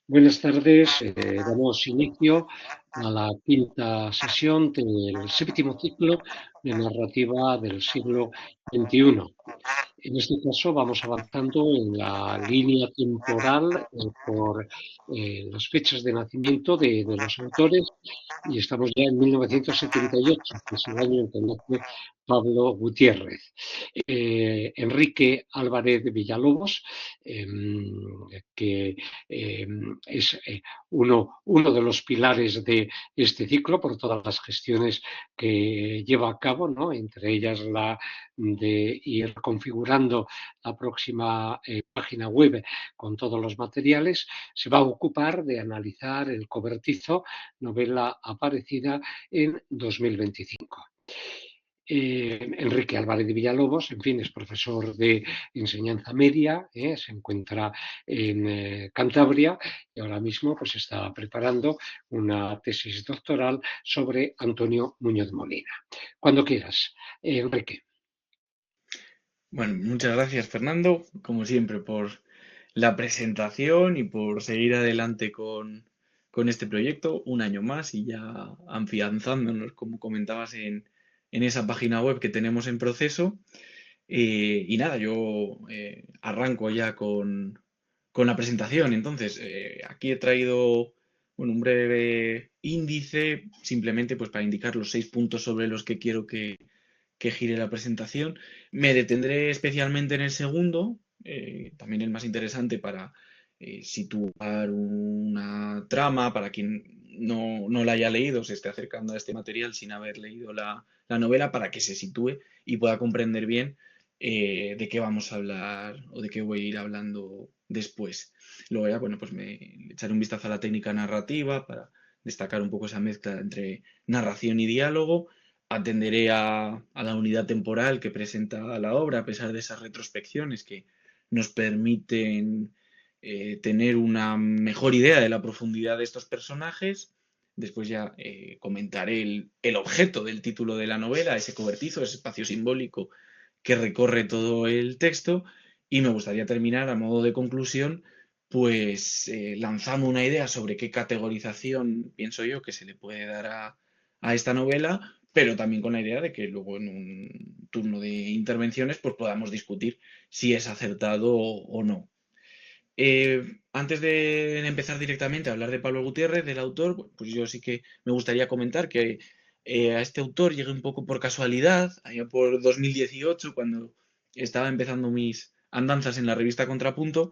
Buenas tardes. Damos inicio a la quinta sesión del séptimo ciclo de narrativa del siglo XXI. En este caso vamos avanzando en la línea temporal por las fechas de nacimiento de los autores y estamos ya en 1978, que es el año en que nace Pablo Gutiérrez. Enrique Álvarez de Villalobos, que es uno de los pilares de este ciclo por todas las gestiones que lleva a cabo, ¿no? Entre ellas la de ir configurando la próxima página web con todos los materiales, se va a ocupar de analizar El cobertizo, novela aparecida en 2025. Enrique Álvarez de Villalobos, en fin, es profesor de enseñanza media, se encuentra en Cantabria y ahora mismo pues está preparando una tesis doctoral sobre Antonio Muñoz Molina. Cuando quieras, Enrique. Bueno, muchas gracias Fernando, como siempre, por la presentación y por seguir adelante con este proyecto un año más y ya afianzándonos, como comentabas, en esa página web que tenemos en proceso. Y nada, yo arranco ya con la presentación. Entonces, aquí he traído bueno, un breve índice, simplemente pues para indicar los 6 puntos sobre los que quiero que gire la presentación. Me detendré especialmente en el segundo, también el más interesante para situar una trama, para quien no la haya leído, se esté acercando a este material sin haber leído la novela, para que se sitúe y pueda comprender bien de qué vamos a hablar o de qué voy a ir hablando después. Luego ya, bueno, pues me echaré un vistazo a la técnica narrativa para destacar un poco esa mezcla entre narración y diálogo. Atenderé a la unidad temporal que presenta la obra, a pesar de esas retrospecciones que nos permiten tener una mejor idea de la profundidad de estos personajes. Después ya comentaré el objeto del título de la novela, ese cobertizo, ese espacio simbólico que recorre todo el texto. Y me gustaría terminar a modo de conclusión, pues lanzando una idea sobre qué categorización pienso yo que se le puede dar a esta novela, pero también con la idea de que luego en un turno de intervenciones pues podamos discutir si es acertado o no. Antes de empezar directamente a hablar de Pablo Gutiérrez, del autor, pues yo sí que me gustaría comentar que a este autor llegué un poco por casualidad, allá por 2018, cuando estaba empezando mis andanzas en la revista Contrapunto,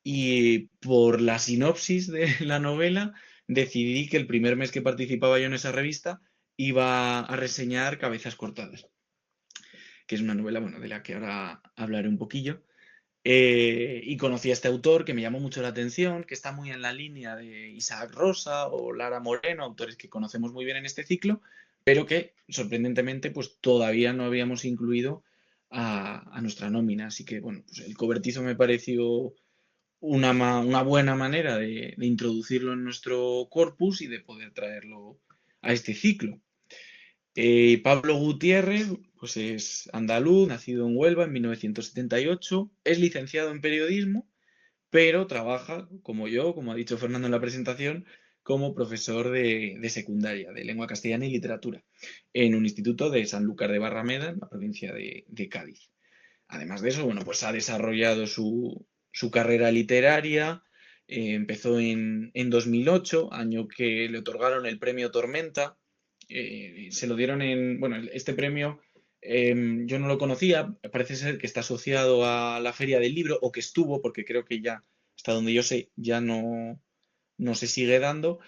y por la sinopsis de la novela decidí que el primer mes que participaba yo en esa revista iba a reseñar Cabezas cortadas, que es una novela, bueno, de la que ahora hablaré un poquillo. Y conocí a este autor que me llamó mucho la atención, que está muy en la línea de Isaac Rosa o Lara Moreno, autores que conocemos muy bien en este ciclo, pero que sorprendentemente pues todavía no habíamos incluido a nuestra nómina. Así que bueno, pues el cobertizo me pareció una buena manera de introducirlo en nuestro corpus y de poder traerlo a este ciclo. Pablo Gutiérrez, pues es andaluz, nacido en Huelva en 1978, es licenciado en periodismo, pero trabaja, como yo, como ha dicho Fernando en la presentación, como profesor de secundaria, de lengua castellana y literatura, en un instituto de Sanlúcar de Barrameda, en la provincia de Cádiz. Además de eso, bueno, pues ha desarrollado su carrera literaria. Empezó en 2008, año que le otorgaron el premio Tormenta. Se lo dieron bueno, este premio yo no lo conocía, parece ser que está asociado a la Feria del Libro, o que estuvo, porque creo que ya, hasta donde yo sé, ya no se sigue dando,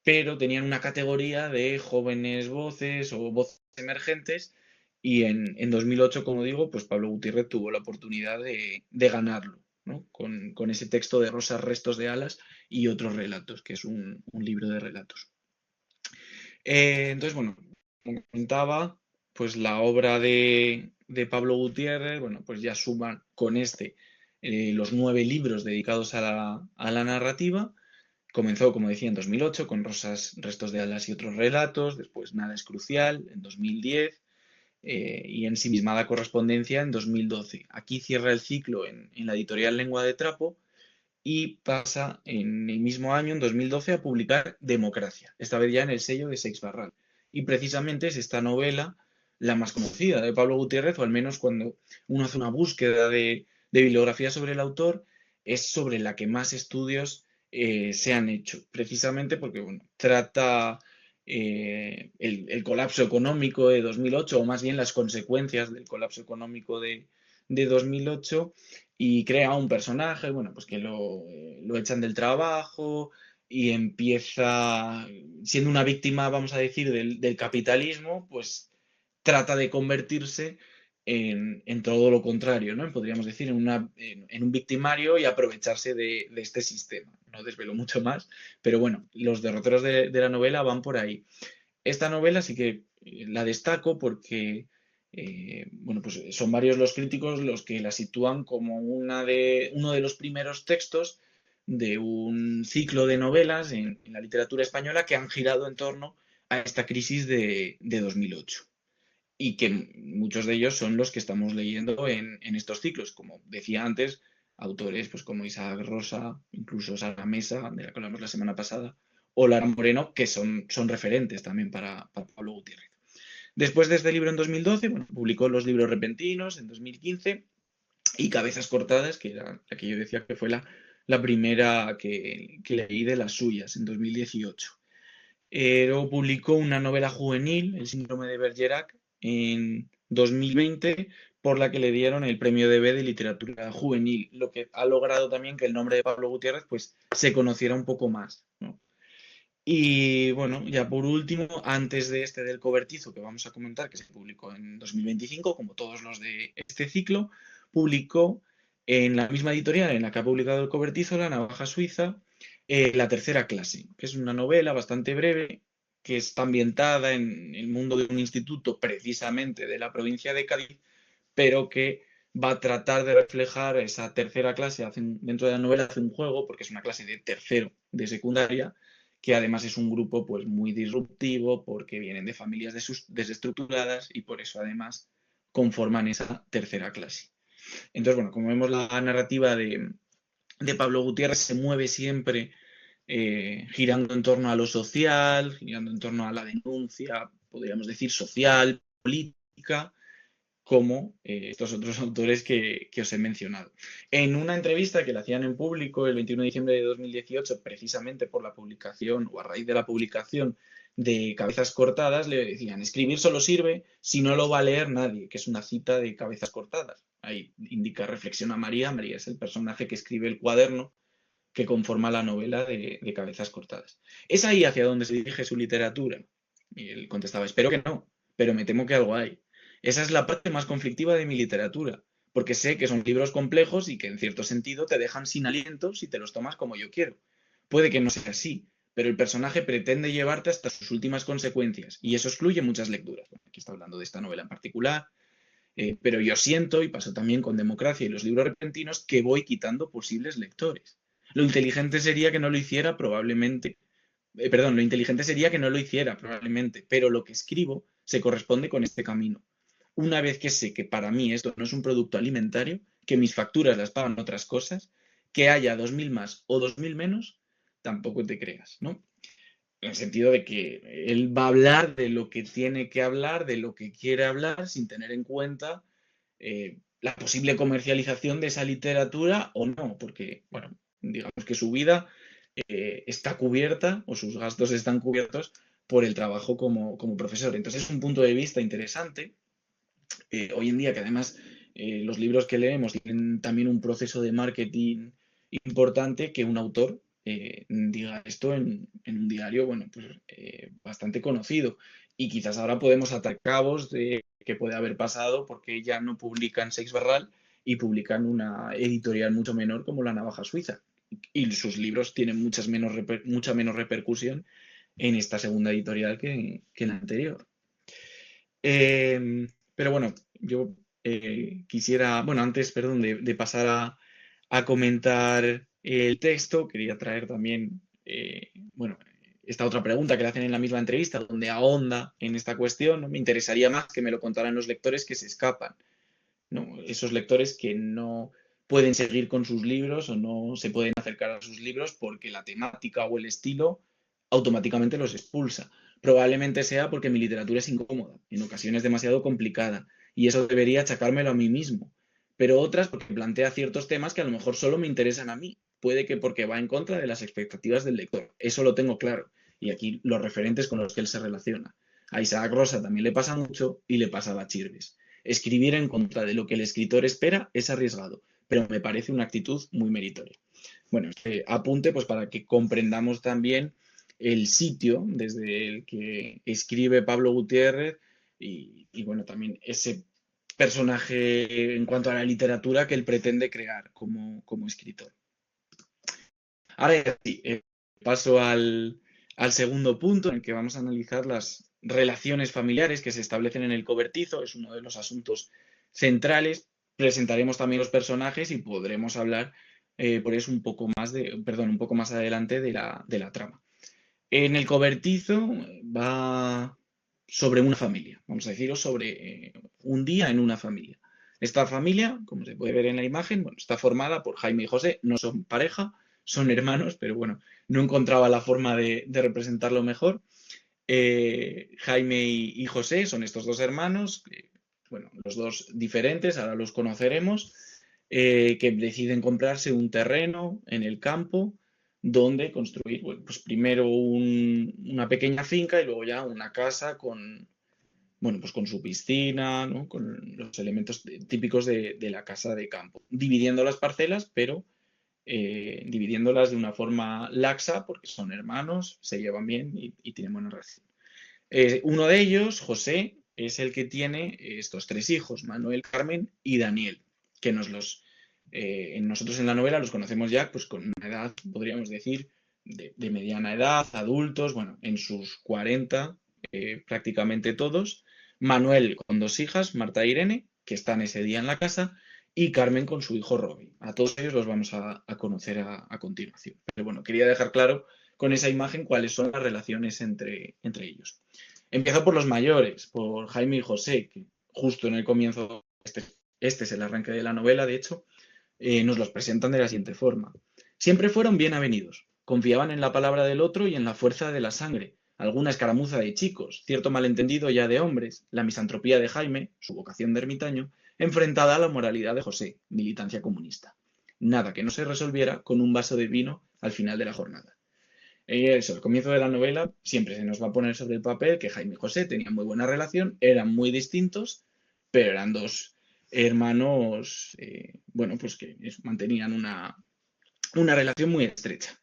pero tenían una categoría de jóvenes voces o voces emergentes y en 2008, como digo, pues Pablo Gutiérrez tuvo la oportunidad de ganarlo, ¿no? Con ese texto de Rosas, restos de alas y otros relatos, que es un libro de relatos. Entonces, bueno, como comentaba, pues la obra de Pablo Gutiérrez, bueno, pues ya suman con este los 9 libros dedicados a la narrativa. Comenzó, como decía, en 2008 con Rosas, restos de alas y otros relatos, después Nada es crucial en 2010 y Ensimismada correspondencia en 2012. Aquí cierra el ciclo en la editorial Lengua de Trapo y pasa en el mismo año, en 2012, a publicar Democracia, esta vez ya en el sello de Seix Barral. Y precisamente es esta novela la más conocida de Pablo Gutiérrez, o al menos cuando uno hace una búsqueda de bibliografía sobre el autor, es sobre la que más estudios se han hecho, precisamente porque bueno, trata el colapso económico de 2008, o más bien las consecuencias del colapso económico de 2008, y crea un personaje, bueno, pues que lo echan del trabajo y empieza, siendo una víctima, vamos a decir, del capitalismo, pues trata de convertirse en todo lo contrario, ¿no? Podríamos decir, en un victimario y aprovecharse de este sistema. No desvelo mucho más, pero bueno, los derroteros de la novela van por ahí. Esta novela sí que la destaco porque, bueno, pues son varios los críticos los que la sitúan como uno de los primeros textos de un ciclo de novelas en la literatura española que han girado en torno a esta crisis de 2008 y que muchos de ellos son los que estamos leyendo en estos ciclos. Como decía antes, autores pues como Isaac Rosa, incluso Sara Mesa, de la que hablamos la semana pasada, o Lara Moreno, que son referentes también para Pablo Gutiérrez. Después de este libro en 2012, bueno, publicó Los libros repentinos en 2015 y Cabezas cortadas, que era la que yo decía que fue la primera que leí de las suyas en 2018. Luego publicó una novela juvenil, El síndrome de Bergerac, en 2020, por la que le dieron el premio DB de literatura juvenil, lo que ha logrado también que el nombre de Pablo Gutiérrez pues, se conociera un poco más, ¿no? Y bueno, ya por último, antes de este del cobertizo que vamos a comentar, que se publicó en 2025, como todos los de este ciclo, publicó en la misma editorial en la que ha publicado el cobertizo, La navaja suiza, La tercera clase, que es una novela bastante breve que está ambientada en el mundo de un instituto precisamente de la provincia de Cádiz, pero que va a tratar de reflejar esa tercera clase. Dentro de la novela hace un juego, porque es una clase de tercero de secundaria, que además es un grupo pues muy disruptivo porque vienen de familias desestructuradas y por eso además conforman esa tercera clase. Entonces, bueno, como vemos la narrativa de Pablo Gutiérrez se mueve siempre girando en torno a lo social, girando en torno a la denuncia, podríamos decir social, política, como estos otros autores que os he mencionado. En una entrevista que le hacían en público el 21 de diciembre de 2018, precisamente por la publicación o a raíz de la publicación de Cabezas cortadas, le decían, escribir solo sirve si no lo va a leer nadie, que es una cita de Cabezas cortadas. Ahí indica reflexión a María. María es el personaje que escribe el cuaderno que conforma la novela de Cabezas cortadas. ¿Es ahí hacia donde se dirige su literatura? Y él contestaba, espero que no, pero me temo que algo hay. Esa es la parte más conflictiva de mi literatura, porque sé que son libros complejos y que en cierto sentido te dejan sin aliento si te los tomas como yo quiero. Puede que no sea así, pero el personaje pretende llevarte hasta sus últimas consecuencias y eso excluye muchas lecturas. Bueno, aquí está hablando de esta novela en particular, pero yo siento, y pasó también con Democracia y los libros repentinos, que voy quitando posibles lectores. Lo inteligente sería que no lo hiciera probablemente, perdón, lo inteligente sería que no lo hiciera probablemente, pero lo que escribo se corresponde con este camino. Una vez que sé que para mí esto no es un producto alimentario, que mis facturas las pagan otras cosas, que haya 2000 más o 2000 menos, tampoco te creas, ¿no? En el sentido de que él va a hablar de lo que tiene que hablar, de lo que quiere hablar, sin tener en cuenta la posible comercialización de esa literatura o no, porque, bueno, digamos que su vida está cubierta o sus gastos están cubiertos por el trabajo como profesor. Entonces es un punto de vista interesante. Hoy en día que además los libros que leemos tienen también un proceso de marketing importante, que un autor diga esto en un diario, bueno, pues bastante conocido. Y quizás ahora podemos atar cabos de qué puede haber pasado porque ya no publican Seix Barral y publican una editorial mucho menor como La Navaja Suiza. Y sus libros tienen mucha menos repercusión en esta segunda editorial que en la anterior. Pero bueno, yo quisiera, bueno, antes, perdón, de pasar a comentar el texto, quería traer también, bueno, esta otra pregunta que le hacen en la misma entrevista, donde ahonda en esta cuestión, ¿no? Me interesaría más que me lo contaran los lectores que se escapan, ¿no? Esos lectores que no pueden seguir con sus libros o no se pueden acercar a sus libros porque la temática o el estilo automáticamente los expulsa. Probablemente sea porque mi literatura es incómoda, en ocasiones demasiado complicada, y eso debería achacármelo a mí mismo. Pero otras porque plantea ciertos temas que a lo mejor solo me interesan a mí. Puede que porque va en contra de las expectativas del lector. Eso lo tengo claro. Y aquí los referentes con los que él se relaciona. A Isaac Rosa también le pasa mucho y le pasa a Bachirves. Escribir en contra de lo que el escritor espera es arriesgado, pero me parece una actitud muy meritoria. Bueno, este apunte pues para que comprendamos también el sitio desde el que escribe Pablo Gutiérrez y bueno, también ese personaje en cuanto a la literatura que él pretende crear como escritor. Ahora sí, paso al segundo punto en el que vamos a analizar las relaciones familiares que se establecen en el cobertizo. Es uno de los asuntos centrales. Presentaremos también los personajes y podremos hablar por eso un poco más un poco más adelante de la trama. En el cobertizo va sobre una familia, vamos a decirlo, sobre un día en una familia. Esta familia, como se puede ver en la imagen, bueno, está formada por Jaime y José, no son pareja, son hermanos, pero bueno, no encontraba la forma de representarlo mejor. Jaime y José son estos dos hermanos, bueno, los dos diferentes, ahora los conoceremos, que deciden comprarse un terreno en el campo donde construir, bueno, pues primero una pequeña finca y luego ya una casa con, bueno, pues con su piscina, ¿no? Con los elementos típicos de la casa de campo, dividiendo las parcelas, pero dividiéndolas de una forma laxa, porque son hermanos, se llevan bien y tienen buena relación. Uno de ellos, José, es el que tiene estos tres hijos, Manuel, Carmen y Daniel, que nosotros en la novela los conocemos ya pues con una edad, podríamos decir, de mediana edad, adultos, bueno, en sus 40, prácticamente todos. Manuel con dos hijas, Marta e Irene, que están ese día en la casa, y Carmen con su hijo Robin. A todos ellos los vamos a conocer a continuación. Pero bueno, quería dejar claro con esa imagen cuáles son las relaciones entre ellos. Empiezo por los mayores, por Jaime y José, que justo en el comienzo, este es el arranque de la novela, de hecho, nos los presentan de la siguiente forma. Siempre fueron bien avenidos, confiaban en la palabra del otro y en la fuerza de la sangre, alguna escaramuza de chicos, cierto malentendido ya de hombres, la misantropía de Jaime, su vocación de ermitaño, enfrentada a la moralidad de José, militancia comunista. Nada que no se resolviera con un vaso de vino al final de la jornada. Eso, al comienzo de la novela siempre se nos va a poner sobre el papel que Jaime y José tenían muy buena relación, eran muy distintos, pero eran dos hermanos, bueno, pues que mantenían una relación muy estrecha.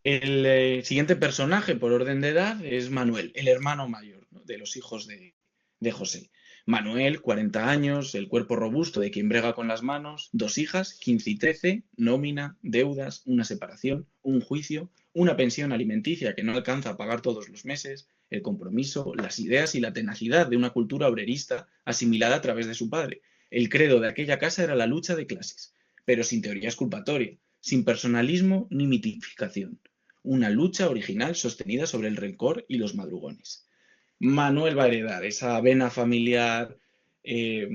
El siguiente personaje por orden de edad es Manuel, el hermano mayor, ¿no?, de los hijos de José. Manuel, 40 años, el cuerpo robusto de quien brega con las manos, dos hijas, 15 y 13, nómina, deudas, una separación, un juicio, una pensión alimenticia que no alcanza a pagar todos los meses, el compromiso, las ideas y la tenacidad de una cultura obrerista asimilada a través de su padre. El credo de aquella casa era la lucha de clases, pero sin teoría exculpatoria, sin personalismo ni mitificación. Una lucha original sostenida sobre el rencor y los madrugones. Manuel va a heredar esa vena familiar eh,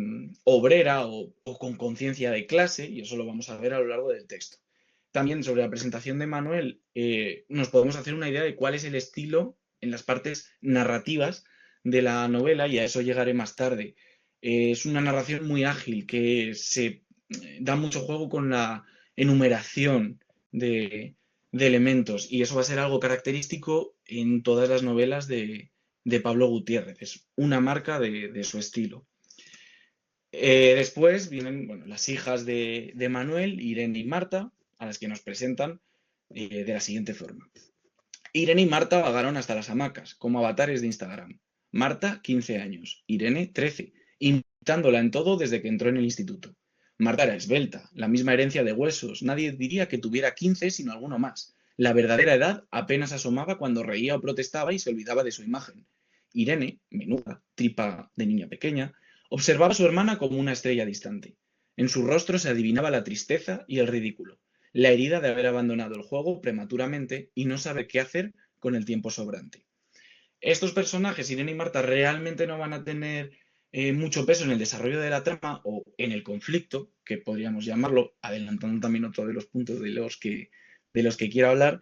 obrera o con conciencia de clase, y eso lo vamos a ver a lo largo del texto. También sobre la presentación de Manuel nos podemos hacer una idea de cuál es el estilo en las partes narrativas de la novela, y a eso llegaré más tarde. Es una narración muy ágil que se da mucho juego con la enumeración de elementos, y eso va a ser algo característico en todas las novelas de Pablo Gutiérrez, es una marca de su estilo. Después vienen, bueno, las hijas de Manuel, Irene y Marta, a las que nos presentan de la siguiente forma. Irene y Marta vagaron hasta las hamacas, como avatares de Instagram. Marta, 15 años, Irene, 13, imitándola en todo desde que entró en el instituto. Marta era esbelta, la misma herencia de huesos, nadie diría que tuviera 15 sino alguno más. La verdadera edad apenas asomaba cuando reía o protestaba y se olvidaba de su imagen. Irene, menuda, tripa de niña pequeña, observaba a su hermana como una estrella distante. En su rostro se adivinaba la tristeza y el ridículo, la herida de haber abandonado el juego prematuramente y no saber qué hacer con el tiempo sobrante. Estos personajes, Irene y Marta, realmente no van a tener mucho peso en el desarrollo de la trama o en el conflicto, que podríamos llamarlo, adelantando también otro de los puntos de los que quiero hablar,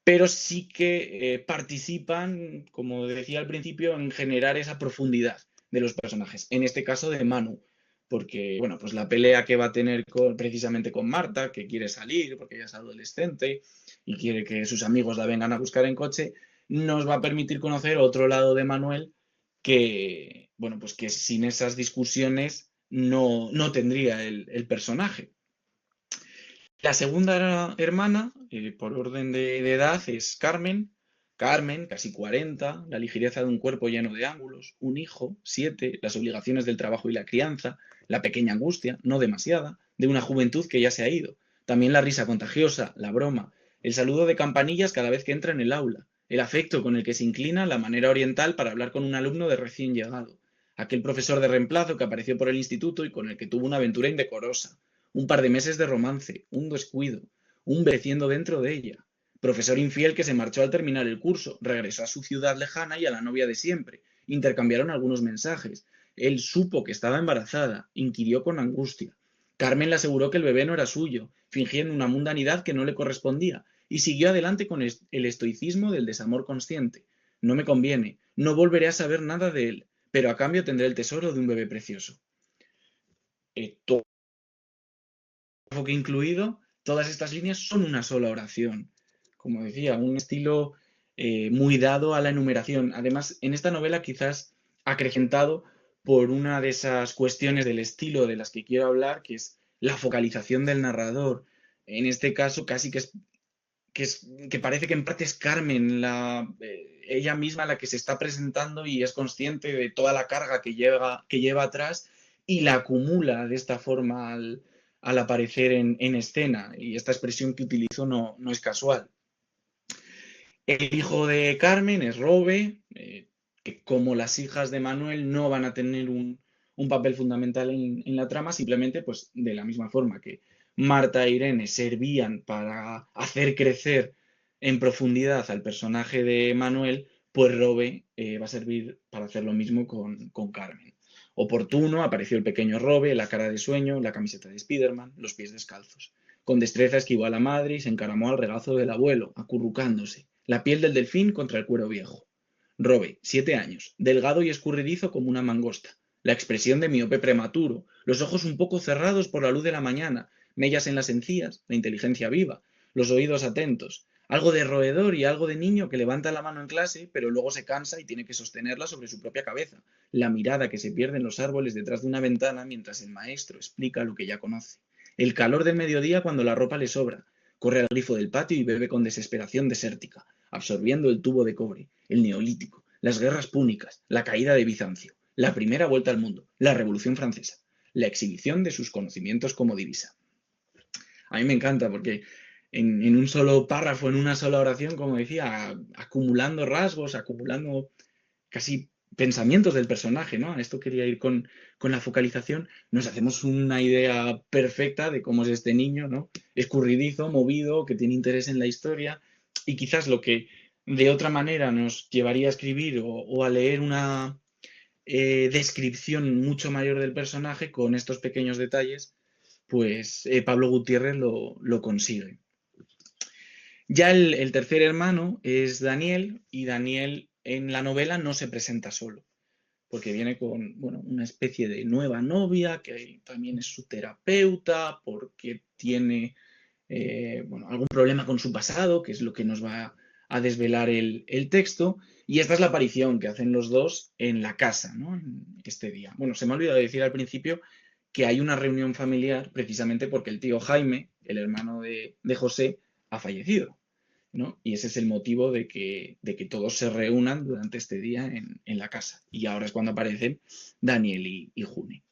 pero sí que participan, como decía al principio, en generar esa profundidad de los personajes, en este caso de Manu, porque, bueno, pues la pelea que va a tener precisamente con Marta, que quiere salir porque ella es adolescente y quiere que sus amigos la vengan a buscar en coche, nos va a permitir conocer otro lado de Manuel que, bueno, pues que sin esas discusiones no tendría el personaje. La segunda hermana, por orden de edad, es Carmen. Carmen, casi 40, la ligereza de un cuerpo lleno de ángulos, un hijo, 7, las obligaciones del trabajo y la crianza, la pequeña angustia, no demasiada, de una juventud que ya se ha ido. También la risa contagiosa, la broma, el saludo de campanillas cada vez que entra en el aula, el afecto con el que se inclina la manera oriental para hablar con un alumno de recién llegado, aquel profesor de reemplazo que apareció por el instituto y con el que tuvo una aventura indecorosa, un par de meses de romance, un descuido, un creciendo dentro de ella. Profesor infiel que se marchó al terminar el curso, regresó a su ciudad lejana y a la novia de siempre. Intercambiaron algunos mensajes. Él supo que estaba embarazada, inquirió con angustia. Carmen le aseguró que el bebé no era suyo, fingiendo una mundanidad que no le correspondía, y siguió adelante con el estoicismo del desamor consciente. No me conviene, no volveré a saber nada de él, pero a cambio tendré el tesoro de un bebé precioso. Todo que incluido, todas estas líneas son una sola oración. Como decía, un estilo muy dado a la enumeración. Además, en esta novela quizás acrecentado por una de esas cuestiones del estilo de las que quiero hablar, que es la focalización del narrador. En este caso, casi que parece que en parte es Carmen, ella misma la que se está presentando y es consciente de toda la carga que lleva atrás y la acumula de esta forma al aparecer en escena. Y esta expresión que utilizo no es casual. El hijo de Carmen es Robe, que como las hijas de Manuel no van a tener un papel fundamental en la trama, simplemente pues de la misma forma que Marta e Irene servían para hacer crecer en profundidad al personaje de Manuel, pues Robe va a servir para hacer lo mismo con Carmen. Oportuno, apareció el pequeño Robe, la cara de sueño, la camiseta de Spiderman, los pies descalzos. Con destreza esquivó a la madre y se encaramó al regazo del abuelo, acurrucándose, la piel del delfín contra el cuero viejo. Robe, 7 años, delgado y escurridizo como una mangosta, la expresión de miope prematuro, los ojos un poco cerrados por la luz de la mañana, mellas en las encías, la inteligencia viva, los oídos atentos, algo de roedor y algo de niño que levanta la mano en clase, pero luego se cansa y tiene que sostenerla sobre su propia cabeza, la mirada que se pierde en los árboles detrás de una ventana mientras el maestro explica lo que ya conoce, el calor del mediodía cuando la ropa le sobra, corre al grifo del patio y bebe con desesperación desértica, absorbiendo el tubo de cobre, el neolítico, las guerras púnicas, la caída de Bizancio, la primera vuelta al mundo, la Revolución Francesa, la exhibición de sus conocimientos como divisa. A mí me encanta porque en un solo párrafo, en una sola oración, como decía, acumulando rasgos, acumulando casi pensamientos del personaje, ¿no? A esto quería ir con la focalización. Nos hacemos una idea perfecta de cómo es este niño, ¿no? Escurridizo, movido, que tiene interés en la historia y quizás lo que de otra manera nos llevaría a escribir o a leer una descripción mucho mayor del personaje con estos pequeños detalles, pues Pablo Gutiérrez lo consigue. Ya el tercer hermano es Daniel y Daniel en la novela no se presenta solo, porque viene con bueno, una especie de nueva novia que también es su terapeuta, porque tiene bueno, algún problema con su pasado, que es lo que nos va a desvelar el texto, y esta es la aparición que hacen los dos en la casa, ¿no? En este día. Bueno, se me ha olvidado decir al principio que hay una reunión familiar precisamente porque el tío Jaime, el hermano de José, ha fallecido, ¿no? Y ese es el motivo de que todos se reúnan durante este día en la casa. Y ahora es cuando aparecen Daniel y June.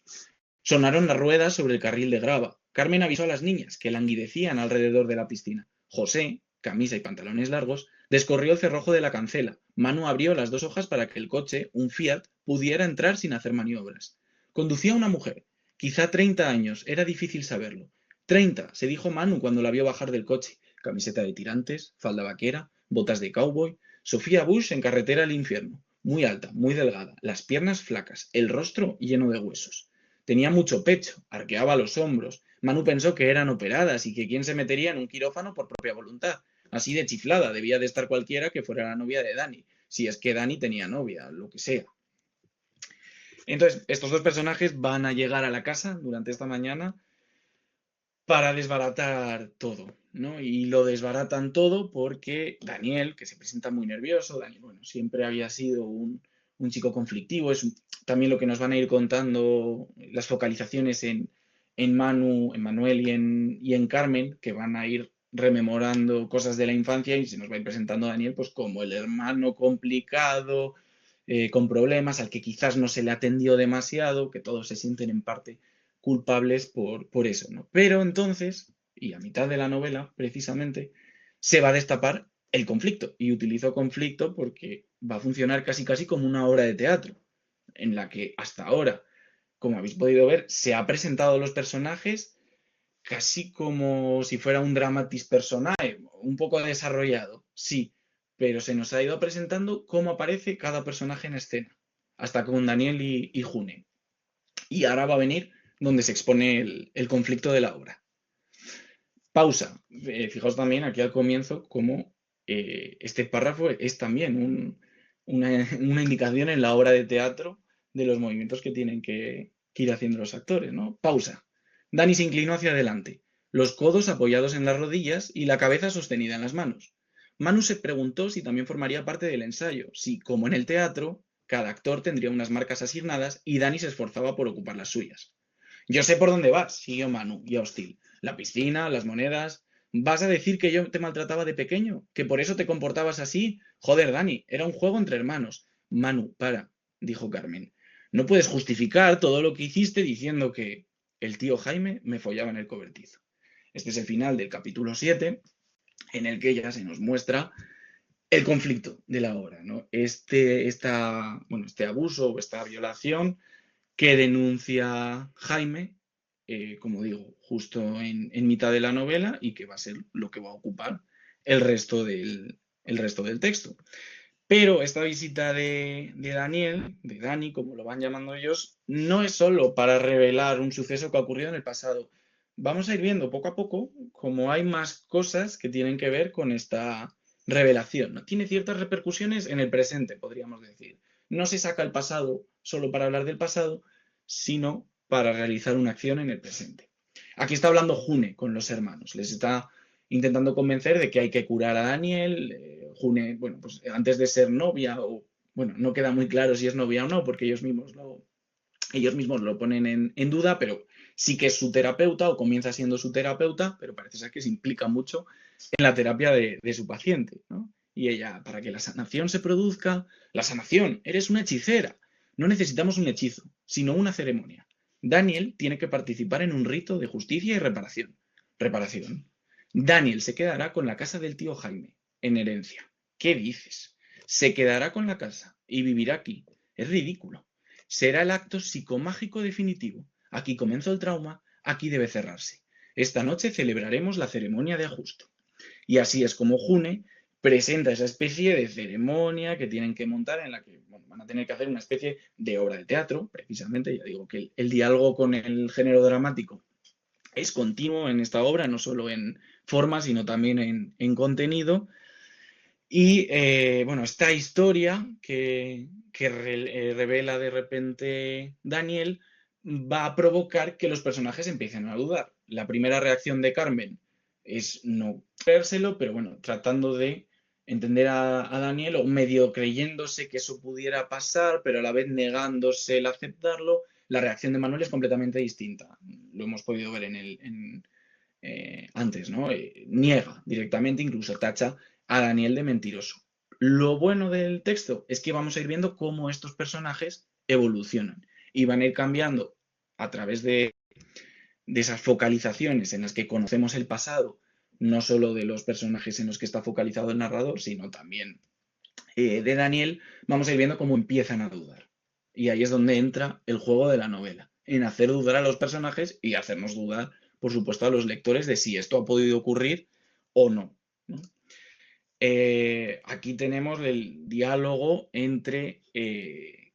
Sonaron las ruedas sobre el carril de grava. Carmen avisó a las niñas, que languidecían alrededor de la piscina. José, camisa y pantalones largos, descorrió el cerrojo de la cancela. Manu abrió las dos hojas para que el coche, un Fiat, pudiera entrar sin hacer maniobras. Conducía una mujer, quizá 30 años, era difícil saberlo. 30, se dijo Manu cuando la vio bajar del coche. Camiseta de tirantes, falda vaquera, botas de cowboy. Sofía Bush en carretera al infierno. muy alta, muy delgada, las piernas flacas, el rostro lleno de huesos. Tenía mucho pecho, arqueaba los hombros. Manu pensó que eran operadas y que quién se metería en un quirófano por propia voluntad. Así de chiflada debía de estar cualquiera que fuera la novia de Dani, si es que Dani tenía novia, lo que sea. Entonces, estos dos personajes van a llegar a la casa durante esta mañana para desbaratar todo, ¿no? Y lo desbaratan todo porque Daniel, que se presenta muy nervioso, Daniel, bueno, siempre había sido un chico conflictivo, también lo que nos van a ir contando las focalizaciones en Manu, en Manuel y en Carmen, que van a ir rememorando cosas de la infancia y se nos va a ir presentando a Daniel pues como el hermano complicado, con problemas, al que quizás no se le atendió demasiado, que todos se sienten en parte culpables por eso, ¿no? Pero entonces, y a mitad de la novela, precisamente, se va a destapar el conflicto. Y utilizo conflicto porque va a funcionar casi casi como una obra de teatro, en la que hasta ahora, como habéis podido ver, se ha presentado a los personajes casi como si fuera un dramatis personae, un poco desarrollado, sí, pero se nos ha ido presentando cómo aparece cada personaje en escena, hasta con Daniel y June. Y ahora va a venir donde se expone el conflicto de la obra. Pausa. Fijaos también aquí al comienzo cómo este párrafo es también una indicación en la obra de teatro de los movimientos que tienen que ir haciendo los actores, ¿no? Pausa. Dani se inclinó hacia adelante, los codos apoyados en las rodillas y la cabeza sostenida en las manos. Manu se preguntó si también formaría parte del ensayo, si, como en el teatro, cada actor tendría unas marcas asignadas y Dani se esforzaba por ocupar las suyas. Yo sé por dónde vas, siguió Manu, ya hostil. La piscina, las monedas. ¿Vas a decir que yo te maltrataba de pequeño? ¿Que por eso te comportabas así? Joder, Dani, era un juego entre hermanos. Manu, para, dijo Carmen. No puedes justificar todo lo que hiciste diciendo que el tío Jaime me follaba en el cobertizo. Este es el final del capítulo 7, en el que ya se nos muestra el conflicto de la obra, ¿no? Este abuso, esta violación que denuncia Jaime, como digo, justo en mitad de la novela y que va a ser lo que va a ocupar el resto del texto. Pero esta visita de Daniel, de Dani, como lo van llamando ellos, no es solo para revelar un suceso que ha ocurrido en el pasado. Vamos a ir viendo poco a poco cómo hay más cosas que tienen que ver con esta revelación, ¿no? Tiene ciertas repercusiones en el presente, podríamos decir. No se saca el pasado solo para hablar del pasado, sino para realizar una acción en el presente. Aquí está hablando June con los hermanos. Les está intentando convencer de que hay que curar a Daniel. June, bueno, pues antes de ser novia, o bueno, no queda muy claro si es novia o no, porque ellos mismos lo ponen en duda, pero sí que es su terapeuta o comienza siendo su terapeuta, pero parece ser que se implica mucho en la terapia de su paciente, ¿no? Y ella, para que la sanación se produzca, la sanación, eres una hechicera. No necesitamos un hechizo, sino una ceremonia. Daniel tiene que participar en un rito de justicia y reparación. Reparación. Daniel se quedará con la casa del tío Jaime, en herencia. ¿Qué dices? Se quedará con la casa y vivirá aquí. Es ridículo. Será el acto psicomágico definitivo. Aquí comenzó el trauma, aquí debe cerrarse. Esta noche celebraremos la ceremonia de ajuste. Y así es como June presenta esa especie de ceremonia que tienen que montar en la que bueno, van a tener que hacer una especie de obra de teatro, precisamente. Ya digo que el diálogo con el género dramático es continuo en esta obra, no solo en forma, sino también en contenido. Y bueno, esta historia que revela de repente Daniel va a provocar que los personajes empiecen a dudar. La primera reacción de Carmen es no creérselo, pero bueno, tratando de entender a Daniel o medio creyéndose que eso pudiera pasar, pero a la vez negándose el aceptarlo. La reacción de Manuel es completamente distinta. Lo hemos podido ver antes, ¿no? Niega directamente, incluso tacha a Daniel de mentiroso. Lo bueno del texto es que vamos a ir viendo cómo estos personajes evolucionan y van a ir cambiando a través de esas focalizaciones en las que conocemos el pasado, no solo de los personajes en los que está focalizado el narrador, sino también de Daniel, vamos a ir viendo cómo empiezan a dudar. Y ahí es donde entra el juego de la novela, en hacer dudar a los personajes y hacernos dudar, por supuesto, a los lectores de si esto ha podido ocurrir o no, ¿no? Aquí tenemos el diálogo entre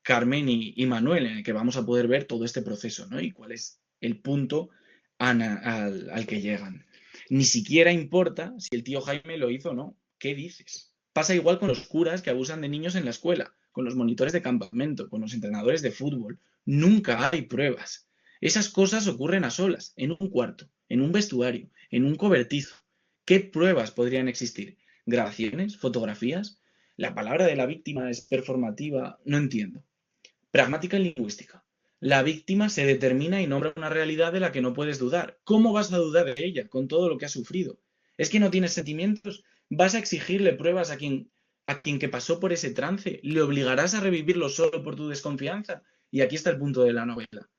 Carmen y Manuel, en el que vamos a poder ver todo este proceso, ¿no? Y cuál es el punto al que llegan. Ni siquiera importa si el tío Jaime lo hizo o no. ¿Qué dices? Pasa igual con los curas que abusan de niños en la escuela, con los monitores de campamento, con los entrenadores de fútbol. Nunca hay pruebas. Esas cosas ocurren a solas, en un cuarto, en un vestuario, en un cobertizo. ¿Qué pruebas podrían existir? ¿Grabaciones? ¿Fotografías? ¿La palabra de la víctima es performativa? No entiendo. Pragmática y lingüística. La víctima se determina y nombra una realidad de la que no puedes dudar. ¿Cómo vas a dudar de ella con todo lo que ha sufrido? ¿Es que no tienes sentimientos? ¿Vas a exigirle pruebas a quien que pasó por ese trance? ¿Le obligarás a revivirlo solo por tu desconfianza? Y aquí está el punto de la novela.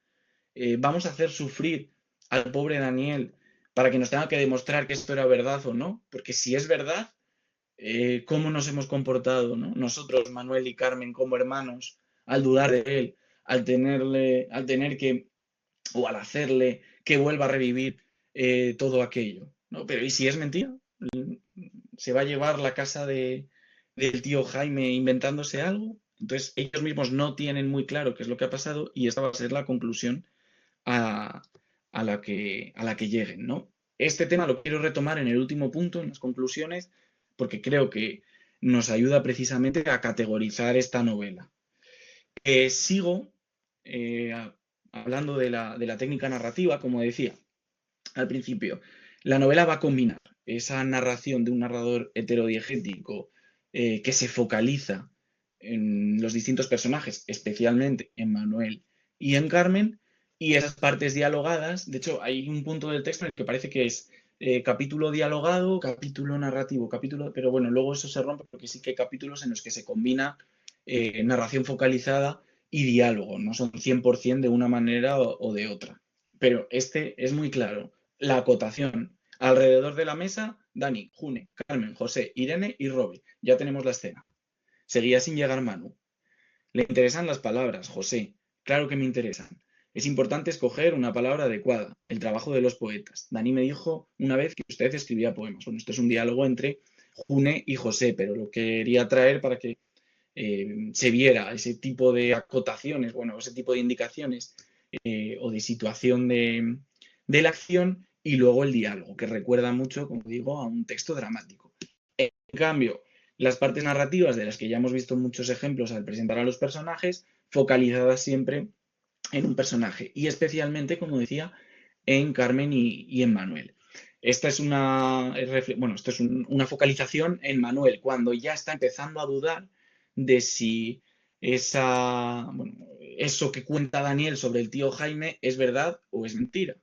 Vamos a hacer sufrir al pobre Daniel para que nos tenga que demostrar que esto era verdad o no, porque si es verdad, cómo nos hemos comportado, ¿no? Nosotros, Manuel y Carmen, como hermanos, al dudar de él, al tener que, o al hacerle que vuelva a revivir todo aquello, ¿no? Pero ¿y si es mentira? ¿Se va a llevar la casa del tío Jaime inventándose algo? Entonces, ellos mismos no tienen muy claro qué es lo que ha pasado y esta va a ser la conclusión a, a la que lleguen, ¿no? Este tema lo quiero retomar en el último punto, en las conclusiones, porque creo que nos ayuda precisamente a categorizar esta novela. Sigo hablando de la técnica narrativa, como decía al principio. La novela va a combinar esa narración de un narrador heterodiegético que se focaliza en los distintos personajes, especialmente en Manuel y en Carmen, y esas partes dialogadas. De hecho, hay un punto del texto en el que parece que es capítulo dialogado, capítulo narrativo, capítulo, pero bueno, luego eso se rompe porque sí que hay capítulos en los que se combina narración focalizada y diálogo, no son 100% de una manera o de otra. Pero este es muy claro. La acotación. Alrededor de la mesa, Dani, June, Carmen, José, Irene y Robbie. Ya tenemos la escena. Seguía sin llegar Manu. Le interesan las palabras, José. Claro que me interesan. Es importante escoger una palabra adecuada. El trabajo de los poetas. Dani me dijo una vez que usted escribía poemas. Bueno, esto es un diálogo entre June y José, pero lo quería traer para que se viera ese tipo de acotaciones, bueno, ese tipo de indicaciones o de situación de la acción y luego el diálogo, que recuerda mucho, como digo, a un texto dramático. En cambio, las partes narrativas de las que ya hemos visto muchos ejemplos al presentar a los personajes, focalizadas siempre en un personaje y especialmente, como decía, en Carmen y en Manuel. Esta es una focalización en Manuel, cuando ya está empezando a dudar de si eso que cuenta Daniel sobre el tío Jaime es verdad o es mentira.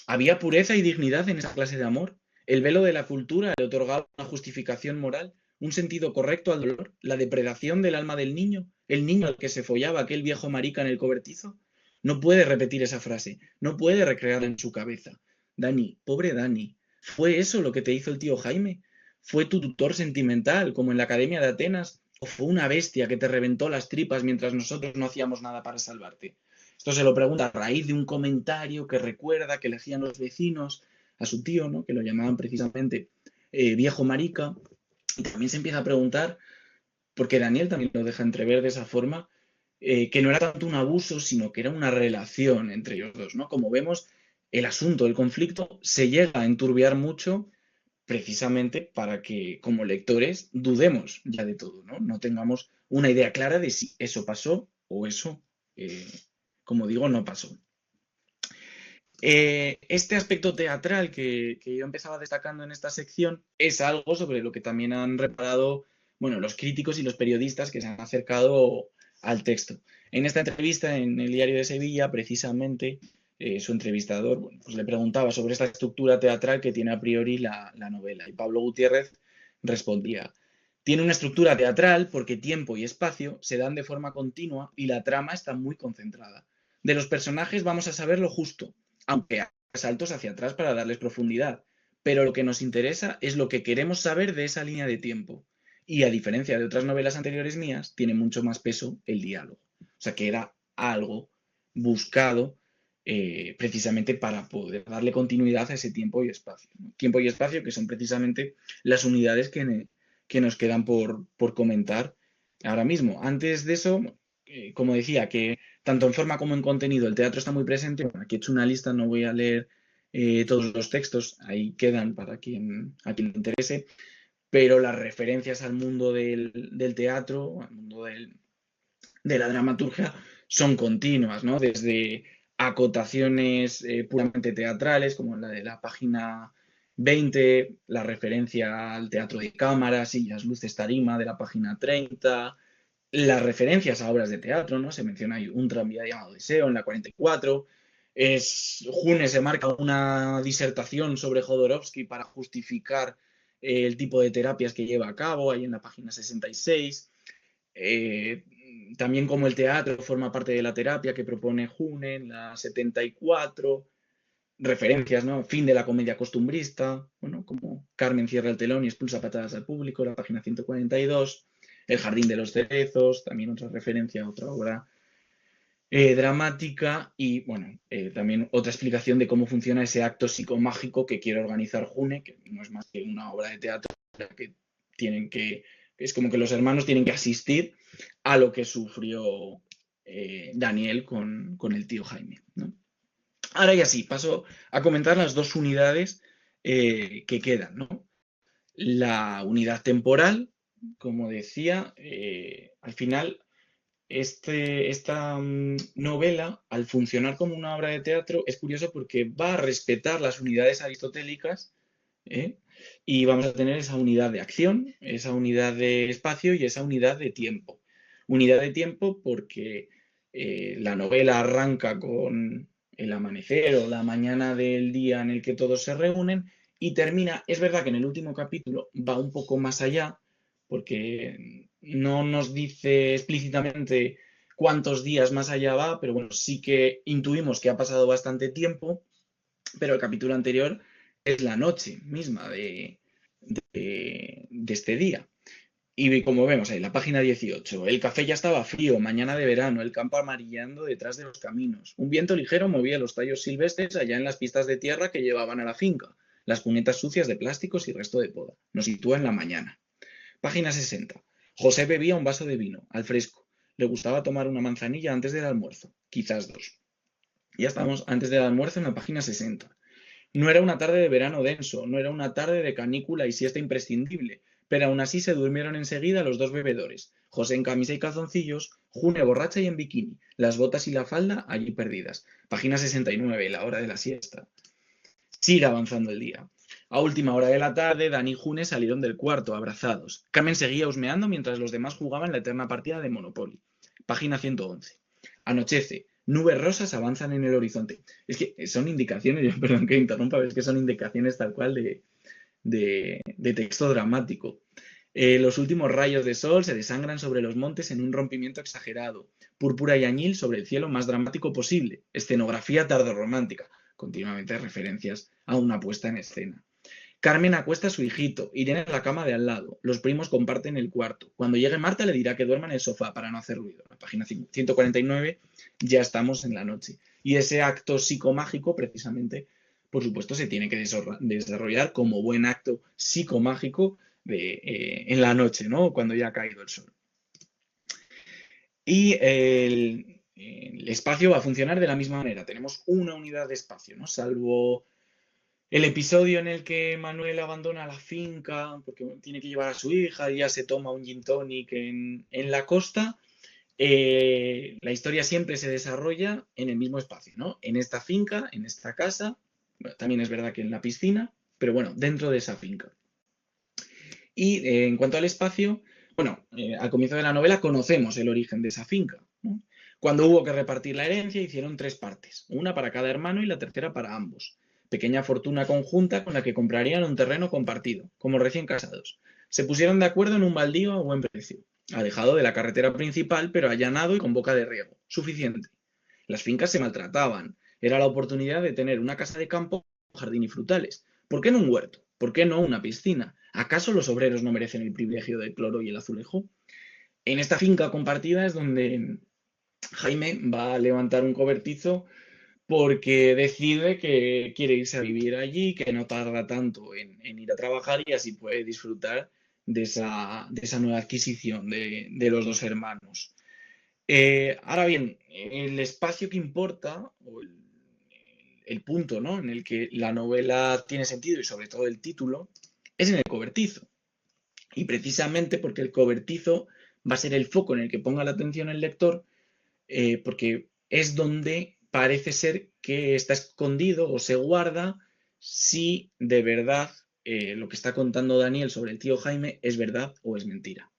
¿Había pureza y dignidad en esa clase de amor? ¿El velo de la cultura le otorgaba una justificación moral, un sentido correcto al dolor, la depredación del alma del niño, el niño al que se follaba aquel viejo marica en el cobertizo? No puede repetir esa frase, no puede recrearla en su cabeza. Dani, pobre Dani, ¿fue eso lo que te hizo el tío Jaime? ¿Fue tu tutor sentimental, como en la Academia de Atenas? ¿O fue una bestia que te reventó las tripas mientras nosotros no hacíamos nada para salvarte? Esto se lo pregunta a raíz de un comentario que recuerda que le hacían los vecinos a su tío, ¿no? Que lo llamaban precisamente viejo marica. Y también se empieza a preguntar, porque Daniel también lo deja entrever de esa forma, que no era tanto un abuso, sino que era una relación entre ellos dos, ¿no? Como vemos, el asunto, el conflicto, se llega a enturbiar mucho precisamente para que como lectores dudemos ya de todo, ¿no? No tengamos una idea clara de si eso pasó o eso, eh, como digo, no pasó. Este aspecto teatral que yo empezaba destacando en esta sección es algo sobre lo que también han reparado, bueno, los críticos y los periodistas que se han acercado al texto. En esta entrevista en el Diario de Sevilla, precisamente, su entrevistador, bueno, pues le preguntaba sobre esta estructura teatral que tiene a priori la novela. Y Pablo Gutiérrez respondía: tiene una estructura teatral porque tiempo y espacio se dan de forma continua y la trama está muy concentrada. De los personajes vamos a saber lo justo, aunque hay saltos hacia atrás para darles profundidad. Pero lo que nos interesa es lo que queremos saber de esa línea de tiempo. Y a diferencia de otras novelas anteriores mías, tiene mucho más peso el diálogo. O sea que era algo buscado precisamente para poder darle continuidad a ese tiempo y espacio, ¿no? Tiempo y espacio que son precisamente las unidades que nos quedan por comentar ahora mismo. Antes de eso, como decía, que tanto en forma como en contenido el teatro está muy presente. Bueno, aquí he hecho una lista, no voy a leer todos los textos, ahí quedan para a quien le interese, pero las referencias al mundo del teatro, al mundo de la dramaturgia, son continuas, ¿no? Desde acotaciones puramente teatrales, como la de la página 20, la referencia al teatro de cámara, sillas, luces, tarima, de la página 30, las referencias a obras de teatro, ¿no? Se menciona ahí un tranvía llamado Odiseo en la 44. June se marca una disertación sobre Jodorowsky para justificar el tipo de terapias que lleva a cabo, ahí en la página 66. Eh, También como el teatro forma parte de la terapia que propone June en la 74. Referencias, ¿no? Fin de la comedia costumbrista, bueno, como Carmen cierra el telón y expulsa patadas al público, la página 142. El jardín de los cerezos, también otra referencia a otra obra dramática y, bueno, también otra explicación de cómo funciona ese acto psicomágico que quiere organizar June, que no es más que una obra de teatro que tienen que, es como que los hermanos tienen que asistir a lo que sufrió Daniel con el tío Jaime, ¿no? Ahora ya sí, paso a comentar las dos unidades que quedan, ¿no? La unidad temporal, como decía, al final esta novela, al funcionar como una obra de teatro, es curioso porque va a respetar las unidades aristotélicas, ¿eh? Y vamos a tener esa unidad de acción, esa unidad de espacio y esa unidad de tiempo. Unidad de tiempo porque la novela arranca con el amanecer o la mañana del día en el que todos se reúnen y termina, es verdad que en el último capítulo va un poco más allá, porque no nos dice explícitamente cuántos días más allá va, pero bueno, sí que intuimos que ha pasado bastante tiempo, pero el capítulo anterior es la noche misma de este día. Y como vemos ahí, la página 18, el café ya estaba frío, mañana de verano, el campo amarillando detrás de los caminos. Un viento ligero movía los tallos silvestres allá en las pistas de tierra que llevaban a la finca, las cunetas sucias de plásticos y resto de poda. Nos sitúa en la mañana. Página 60. José bebía un vaso de vino, al fresco. Le gustaba tomar una manzanilla antes del almuerzo, quizás dos. Ya estamos antes del almuerzo en la página 60. No era una tarde de verano denso, no era una tarde de canícula y siesta imprescindible, pero aún así se durmieron enseguida los dos bebedores, José en camisa y calzoncillos, June borracha y en bikini, las botas y la falda allí perdidas. Página 69, la hora de la siesta. Sigue avanzando el día. A última hora de la tarde, Dani y June salieron del cuarto, abrazados. Carmen seguía husmeando mientras los demás jugaban la eterna partida de Monopoly. Página 111. Anochece. Nubes rosas avanzan en el horizonte. Es que son indicaciones, perdón que interrumpa, pero es que son indicaciones tal cual de texto dramático. Los últimos rayos de sol se desangran sobre los montes en un rompimiento exagerado. Púrpura y añil sobre el cielo más dramático posible. Escenografía tardorromántica. Continuamente referencias a una puesta en escena. Carmen acuesta a su hijito, Irene en la cama de al lado. Los primos comparten el cuarto. Cuando llegue Marta le dirá que duerma en el sofá para no hacer ruido. La página 149, ya estamos en la noche. Y ese acto psicomágico, precisamente, por supuesto, se tiene que desarrollar como buen acto psicomágico en la noche, ¿no? Cuando ya ha caído el sol. Y el espacio va a funcionar de la misma manera. Tenemos una unidad de espacio, ¿no? Salvo el episodio en el que Manuel abandona la finca porque tiene que llevar a su hija y ya se toma un gin tonic en la costa. La historia siempre se desarrolla en el mismo espacio, ¿no? En esta finca, en esta casa. Bueno, también es verdad que en la piscina, pero bueno, dentro de esa finca. Y en cuanto al espacio, bueno, al comienzo de la novela conocemos el origen de esa finca, ¿no? Cuando hubo que repartir la herencia, hicieron tres partes, una para cada hermano y la tercera para ambos. Pequeña fortuna conjunta con la que comprarían un terreno compartido, como recién casados. Se pusieron de acuerdo en un baldío a buen precio, alejado de la carretera principal, pero allanado y con boca de riego. Suficiente. Las fincas se maltrataban. Era la oportunidad de tener una casa de campo, jardín y frutales. ¿Por qué no un huerto? ¿Por qué no una piscina? ¿Acaso los obreros no merecen el privilegio del cloro y el azulejo? En esta finca compartida es donde Jaime va a levantar un cobertizo porque decide que quiere irse a vivir allí, que no tarda tanto en ir a trabajar y así puede disfrutar de esa nueva adquisición de los dos hermanos. Ahora bien, el espacio que importa, o el punto, ¿no?, en el que la novela tiene sentido y sobre todo el título, es en el cobertizo. Y precisamente porque el cobertizo va a ser el foco en el que ponga la atención el lector, porque es donde parece ser que está escondido o se guarda si de verdad lo que está contando Daniel sobre el tío Jaime es verdad o es mentira.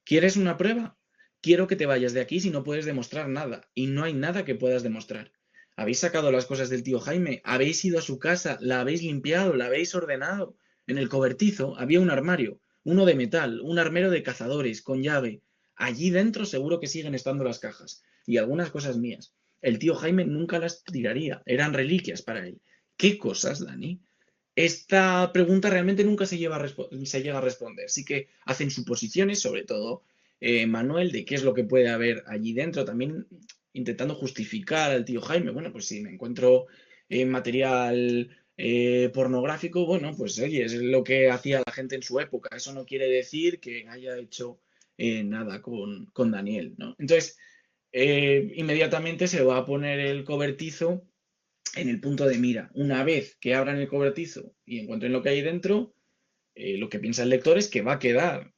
¿Quieres una prueba? Quiero que te vayas de aquí si no puedes demostrar nada, y no hay nada que puedas demostrar. ¿Habéis sacado las cosas del tío Jaime? ¿Habéis ido a su casa? ¿La habéis limpiado? ¿La habéis ordenado? En el cobertizo había un armario, uno de metal, un armero de cazadores, con llave. Allí dentro seguro que siguen estando las cajas, y algunas cosas mías. El tío Jaime nunca las tiraría, eran reliquias para él. ¿Qué cosas, Dani? Esta pregunta realmente nunca se llega a responder. Sí que hacen suposiciones, sobre todo Manuel, de qué es lo que puede haber allí dentro, también intentando justificar al tío Jaime. Bueno, pues si me encuentro material pornográfico, bueno, pues oye, es lo que hacía la gente en su época. Eso no quiere decir que haya hecho nada con Daniel, ¿no? Entonces, inmediatamente se va a poner el cobertizo en el punto de mira. Una vez que abran el cobertizo y encuentren lo que hay dentro, lo que piensa el lector es que va a quedar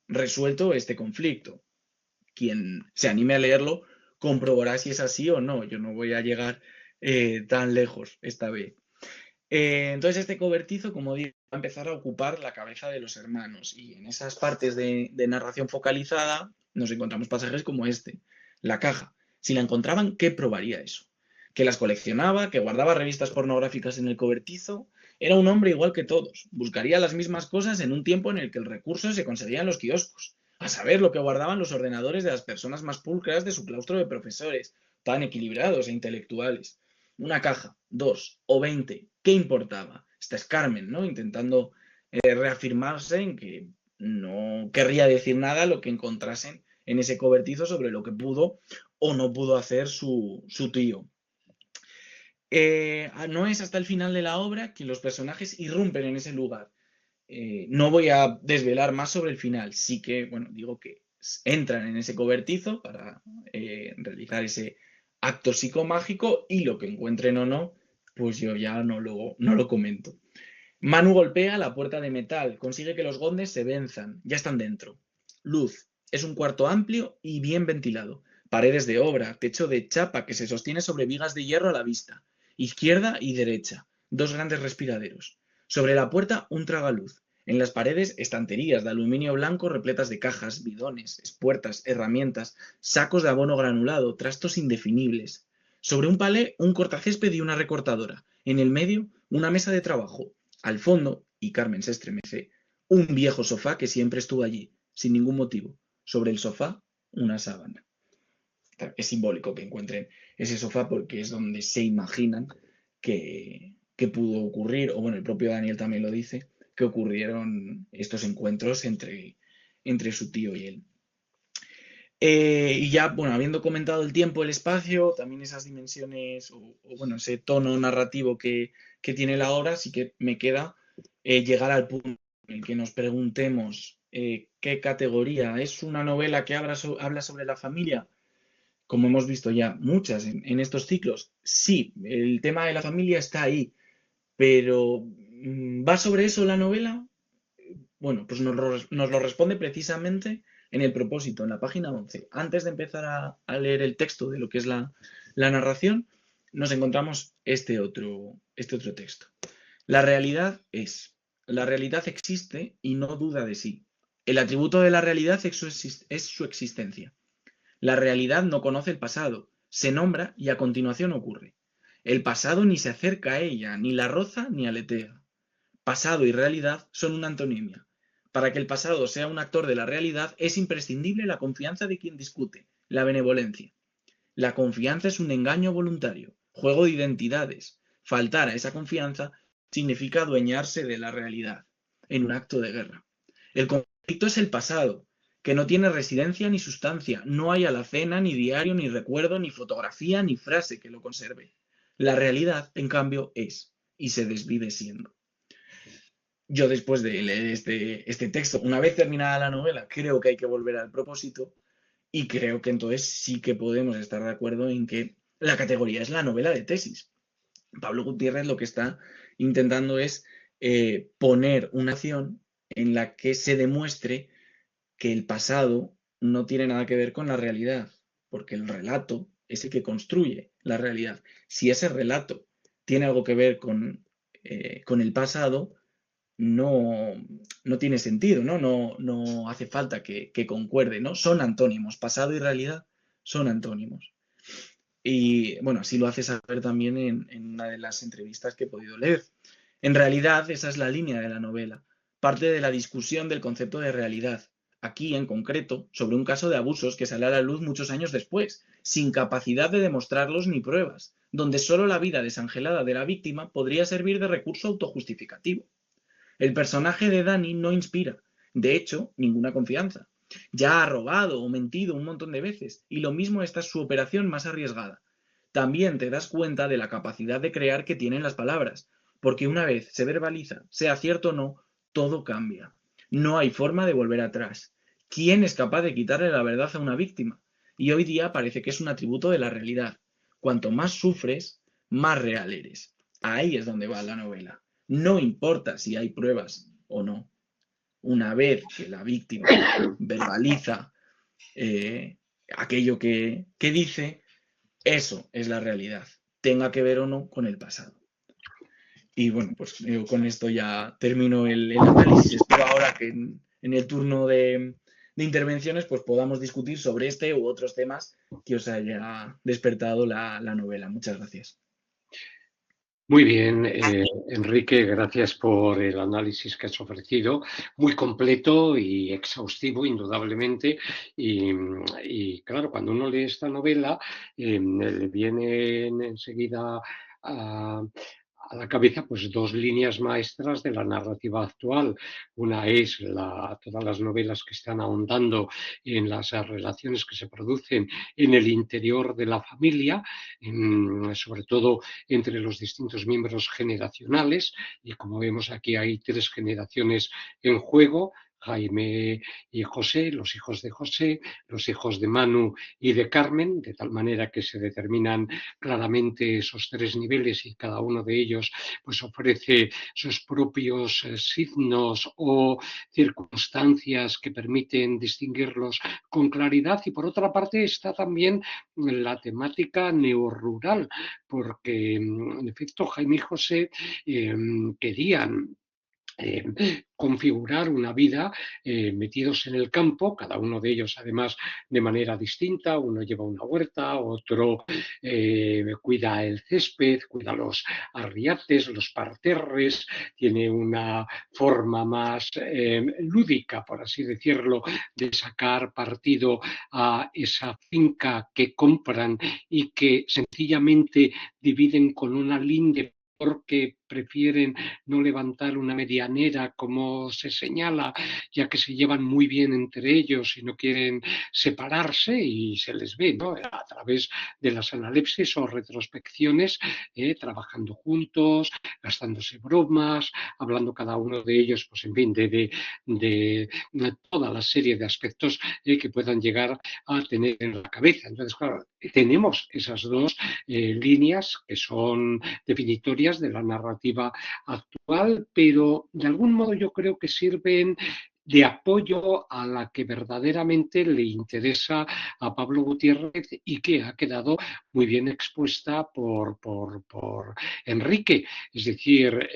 resuelto este conflicto. Quien se anime a leerlo comprobará si es así o no. Yo no voy a llegar tan lejos esta vez. Entonces este cobertizo, como digo, va a empezar a ocupar la cabeza de los hermanos, y en esas partes de narración focalizada nos encontramos pasajes como este. La caja. Si la encontraban, ¿qué probaría eso? Que las coleccionaba, que guardaba revistas pornográficas en el cobertizo. Era un hombre igual que todos. Buscaría las mismas cosas en un tiempo en el que el recurso se conseguía en los kioscos. A saber lo que guardaban los ordenadores de las personas más pulcras de su claustro de profesores, tan equilibrados e intelectuales. Una caja, dos o 20, ¿qué importaba? Esta es Carmen, ¿no?, intentando reafirmarse en que no querría decir nada lo que encontrasen en ese cobertizo sobre lo que pudo o no pudo hacer su tío. No es hasta el final de la obra que los personajes irrumpen en ese lugar. No voy a desvelar más sobre el final, sí que, bueno, digo que entran en ese cobertizo para realizar ese acto psicomágico, y lo que encuentren o no, pues yo ya no lo comento. Manu golpea la puerta de metal, consigue que los gondes se venzan, ya están dentro. Luz, es un cuarto amplio y bien ventilado. Paredes de obra, techo de chapa que se sostiene sobre vigas de hierro a la vista. Izquierda y derecha, dos grandes respiraderos. Sobre la puerta, un tragaluz. En las paredes, estanterías de aluminio blanco repletas de cajas, bidones, espuertas, herramientas, sacos de abono granulado, trastos indefinibles. Sobre un palé, un cortacésped y una recortadora. En el medio, una mesa de trabajo. Al fondo, y Carmen se estremece, un viejo sofá que siempre estuvo allí, sin ningún motivo. Sobre el sofá, una sábana. Es simbólico que encuentren ese sofá porque es donde se imaginan que pudo ocurrir, o bueno, el propio Daniel también lo dice, que ocurrieron estos encuentros entre su tío y él. Y ya, bueno, habiendo comentado el tiempo, el espacio, también esas dimensiones, bueno, ese tono narrativo que tiene la obra, sí que me queda llegar al punto en el que nos preguntemos qué categoría. ¿Es una novela que habla sobre la familia? Como hemos visto ya muchas en estos ciclos. Sí, el tema de la familia está ahí, pero ¿va sobre eso la novela? Bueno, pues nos lo responde precisamente en el propósito, en la página 11. Antes de empezar a leer el texto de lo que es la narración, nos encontramos este otro texto. La realidad existe y no duda de sí. El atributo de la realidad es su existencia. La realidad no conoce el pasado, se nombra y a continuación ocurre. El pasado ni se acerca a ella, ni la roza ni aletea. Pasado y realidad son una antonimia. Para que el pasado sea un actor de la realidad es imprescindible la confianza de quien discute, la benevolencia. La confianza es un engaño voluntario, juego de identidades. Faltar a esa confianza significa adueñarse de la realidad, en un acto de guerra. El conflicto es el pasado, que no tiene residencia ni sustancia, no hay alacena, ni diario, ni recuerdo, ni fotografía, ni frase que lo conserve. La realidad, en cambio, es, y se desvive siendo. yo después de leer este texto, una vez terminada la novela, creo que hay que volver al propósito y creo que entonces sí que podemos estar de acuerdo en que la categoría es la novela de tesis. Pablo Gutiérrez lo que está intentando es poner una acción en la que se demuestre que el pasado no tiene nada que ver con la realidad, porque el relato es el que construye la realidad. Si ese relato tiene algo que ver con el pasado, no, no tiene sentido, ¿no? No hace falta que concuerde, ¿no? Son antónimos, pasado y realidad son antónimos. Y bueno, así lo hace saber también en una de las entrevistas que he podido leer. En realidad, esa es la línea de la novela. Parte de la discusión del concepto de realidad. Aquí, en concreto, sobre un caso de abusos que sale a la luz muchos años después, sin capacidad de demostrarlos ni pruebas, donde solo la vida desangelada de la víctima podría servir de recurso autojustificativo. El personaje de Dani no inspira, de hecho, ninguna confianza. Ya ha robado o mentido un montón de veces, y lo mismo esta es su operación más arriesgada. También te das cuenta de la capacidad de crear que tienen las palabras, porque una vez se verbaliza, sea cierto o no, todo cambia. No hay forma de volver atrás. ¿Quién es capaz de quitarle la verdad a una víctima? Y hoy día parece que es un atributo de la realidad. Cuanto más sufres, más real eres. Ahí es donde va la novela. No importa si hay pruebas o no. Una vez que la víctima verbaliza eh, aquello que dice, eso es la realidad, tenga que ver o no con el pasado. Y bueno, pues yo con esto ya termino el análisis. Espero ahora que en el turno de intervenciones pues podamos discutir sobre este u otros temas que os haya despertado la novela. Muchas gracias. Muy bien, Enrique, gracias por el análisis que has ofrecido, muy completo y exhaustivo, indudablemente. Y, claro, cuando uno lee esta novela, le vienen enseguida a la cabeza pues dos líneas maestras de la narrativa actual. Una es todas las novelas que están ahondando en las relaciones que se producen en el interior de la familia, sobre todo entre los distintos miembros generacionales, y como vemos aquí hay tres generaciones en juego: Jaime y José, los hijos de José, los hijos de Manu y de Carmen, de tal manera que se determinan claramente esos tres niveles y cada uno de ellos pues ofrece sus propios signos o circunstancias que permiten distinguirlos con claridad. Y por otra parte está también la temática neorrural, porque en efecto Jaime y José querían configurar una vida metidos en el campo, cada uno de ellos además de manera distinta. Uno lleva una huerta, otro cuida el césped, cuida los arriates, los parterres, tiene una forma más lúdica, por así decirlo, de sacar partido a esa finca que compran y que sencillamente dividen con una linde porque prefieren no levantar una medianera como se señala, ya que se llevan muy bien entre ellos y no quieren separarse, y se les ve, ¿no?, a través de las analepsis o retrospecciones, trabajando juntos, gastándose bromas, hablando cada uno de ellos, pues en fin, de toda la serie de aspectos que puedan llegar a tener en la cabeza. Entonces, claro, tenemos esas dos líneas que son definitorias de la narrativa actual, pero de algún modo yo creo que sirven de apoyo a la que verdaderamente le interesa a Pablo Gutiérrez y que ha quedado muy bien expuesta por Enrique. Es decir,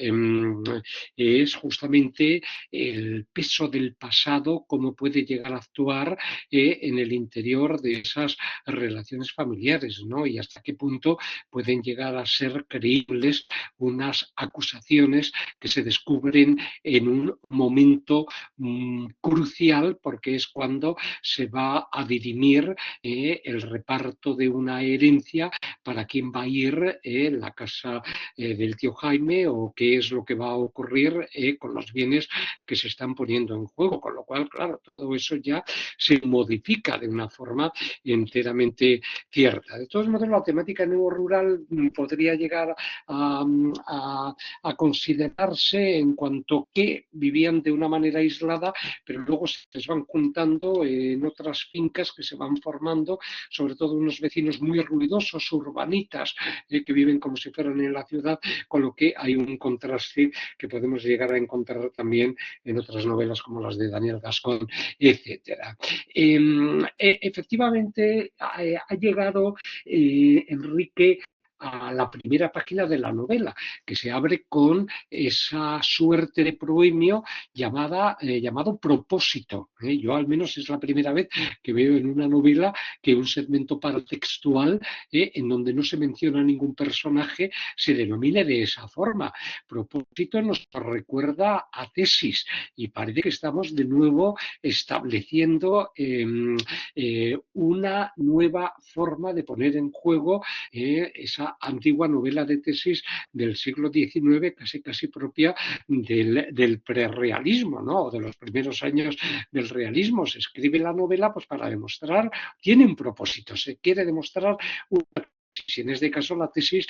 es justamente el peso del pasado, cómo puede llegar a actuar en el interior de esas relaciones familiares, ¿no? Y hasta qué punto pueden llegar a ser creíbles unas acusaciones que se descubren en un momento crucial porque es cuando se va a dirimir el reparto de una herencia para quién va a ir en la casa del tío Jaime o qué es lo que va a ocurrir con los bienes que se están poniendo en juego, con lo cual, claro, todo eso ya se modifica de una forma enteramente cierta. De todos modos, la temática neorrural podría llegar a considerarse en cuanto que vivían de una manera aislada, pero luego se les van juntando en otras fincas que se van formando, sobre todo unos vecinos muy ruidosos, urbanitas, que viven como si fueran en la ciudad, con lo que hay un contraste que podemos llegar a encontrar también en otras novelas como las de Daniel Gascón, etcétera. Efectivamente, ha llegado Enrique a la primera página de la novela, que se abre con esa suerte de proemio llamado propósito. Yo al menos es la primera vez que veo en una novela que un segmento paratextual en donde no se menciona ningún personaje se denomine de esa forma. Propósito nos recuerda a tesis y parece que estamos de nuevo estableciendo una nueva forma de poner en juego esa antigua novela de tesis del siglo XIX, casi propia del prerealismo, ¿no? O de los primeros años del realismo. Se escribe la novela pues para demostrar, tiene un propósito, se quiere demostrar una tesis. En este caso, la tesis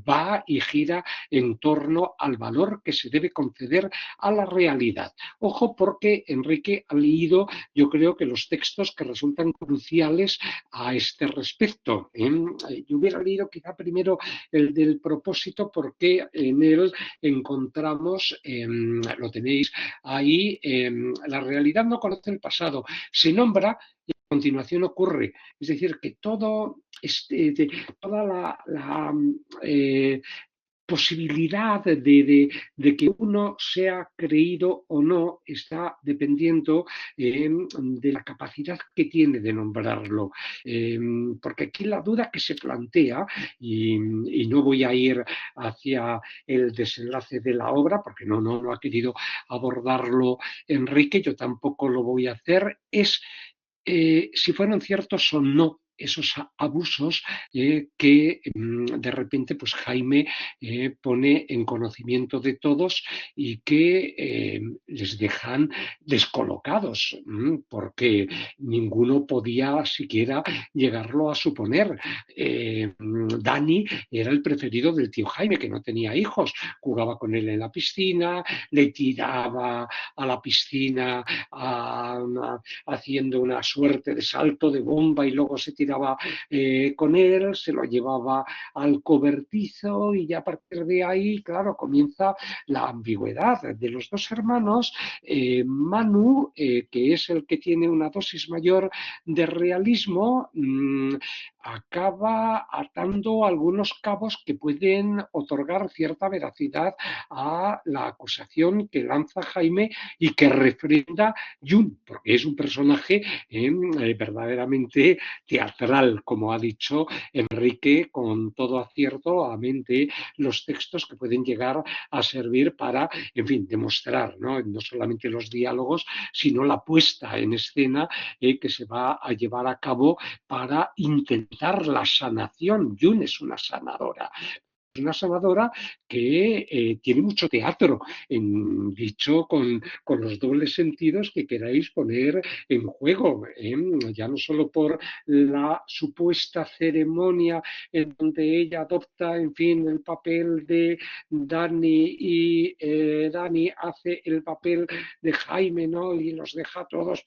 va y gira en torno al valor que se debe conceder a la realidad. Ojo, porque Enrique ha leído, yo creo que los textos que resultan cruciales a este respecto. Yo hubiera leído quizá primero el del propósito porque en él encontramos, lo tenéis ahí, la realidad no conoce el pasado, se nombra y a continuación ocurre. Es decir, que toda la posibilidad de que uno sea creído o no está dependiendo de la capacidad que tiene de nombrarlo. Porque aquí la duda que se plantea, y no voy a ir hacia el desenlace de la obra, porque no ha querido abordarlo Enrique, yo tampoco lo voy a hacer, es si fueron ciertos o no esos abusos que de repente pues Jaime pone en conocimiento de todos y que les dejan descolocados, porque ninguno podía siquiera llegarlo a suponer. Dani era el preferido del tío Jaime, que no tenía hijos, jugaba con él en la piscina, le tiraba a la piscina haciendo una suerte de salto de bomba y luego se tiraba con él, se lo llevaba al cobertizo y ya a partir de ahí, claro, comienza la ambigüedad de los dos hermanos. Manu, que es el que tiene una dosis mayor de realismo, acaba atando algunos cabos que pueden otorgar cierta veracidad a la acusación que lanza Jaime y que refrenda Jun, porque es un personaje verdaderamente teatral, como ha dicho Enrique con todo acierto a mente los textos que pueden llegar a servir para, en fin, demostrar no solamente los diálogos, sino la puesta en escena que se va a llevar a cabo para intentar la sanación. Jun es una sanadora que tiene mucho teatro, dicho con los dobles sentidos que queráis poner en juego, ya no solo por la supuesta ceremonia en donde ella adopta, en fin, el papel de Dani y Dani hace el papel de Jaime, ¿no? Y los deja todos,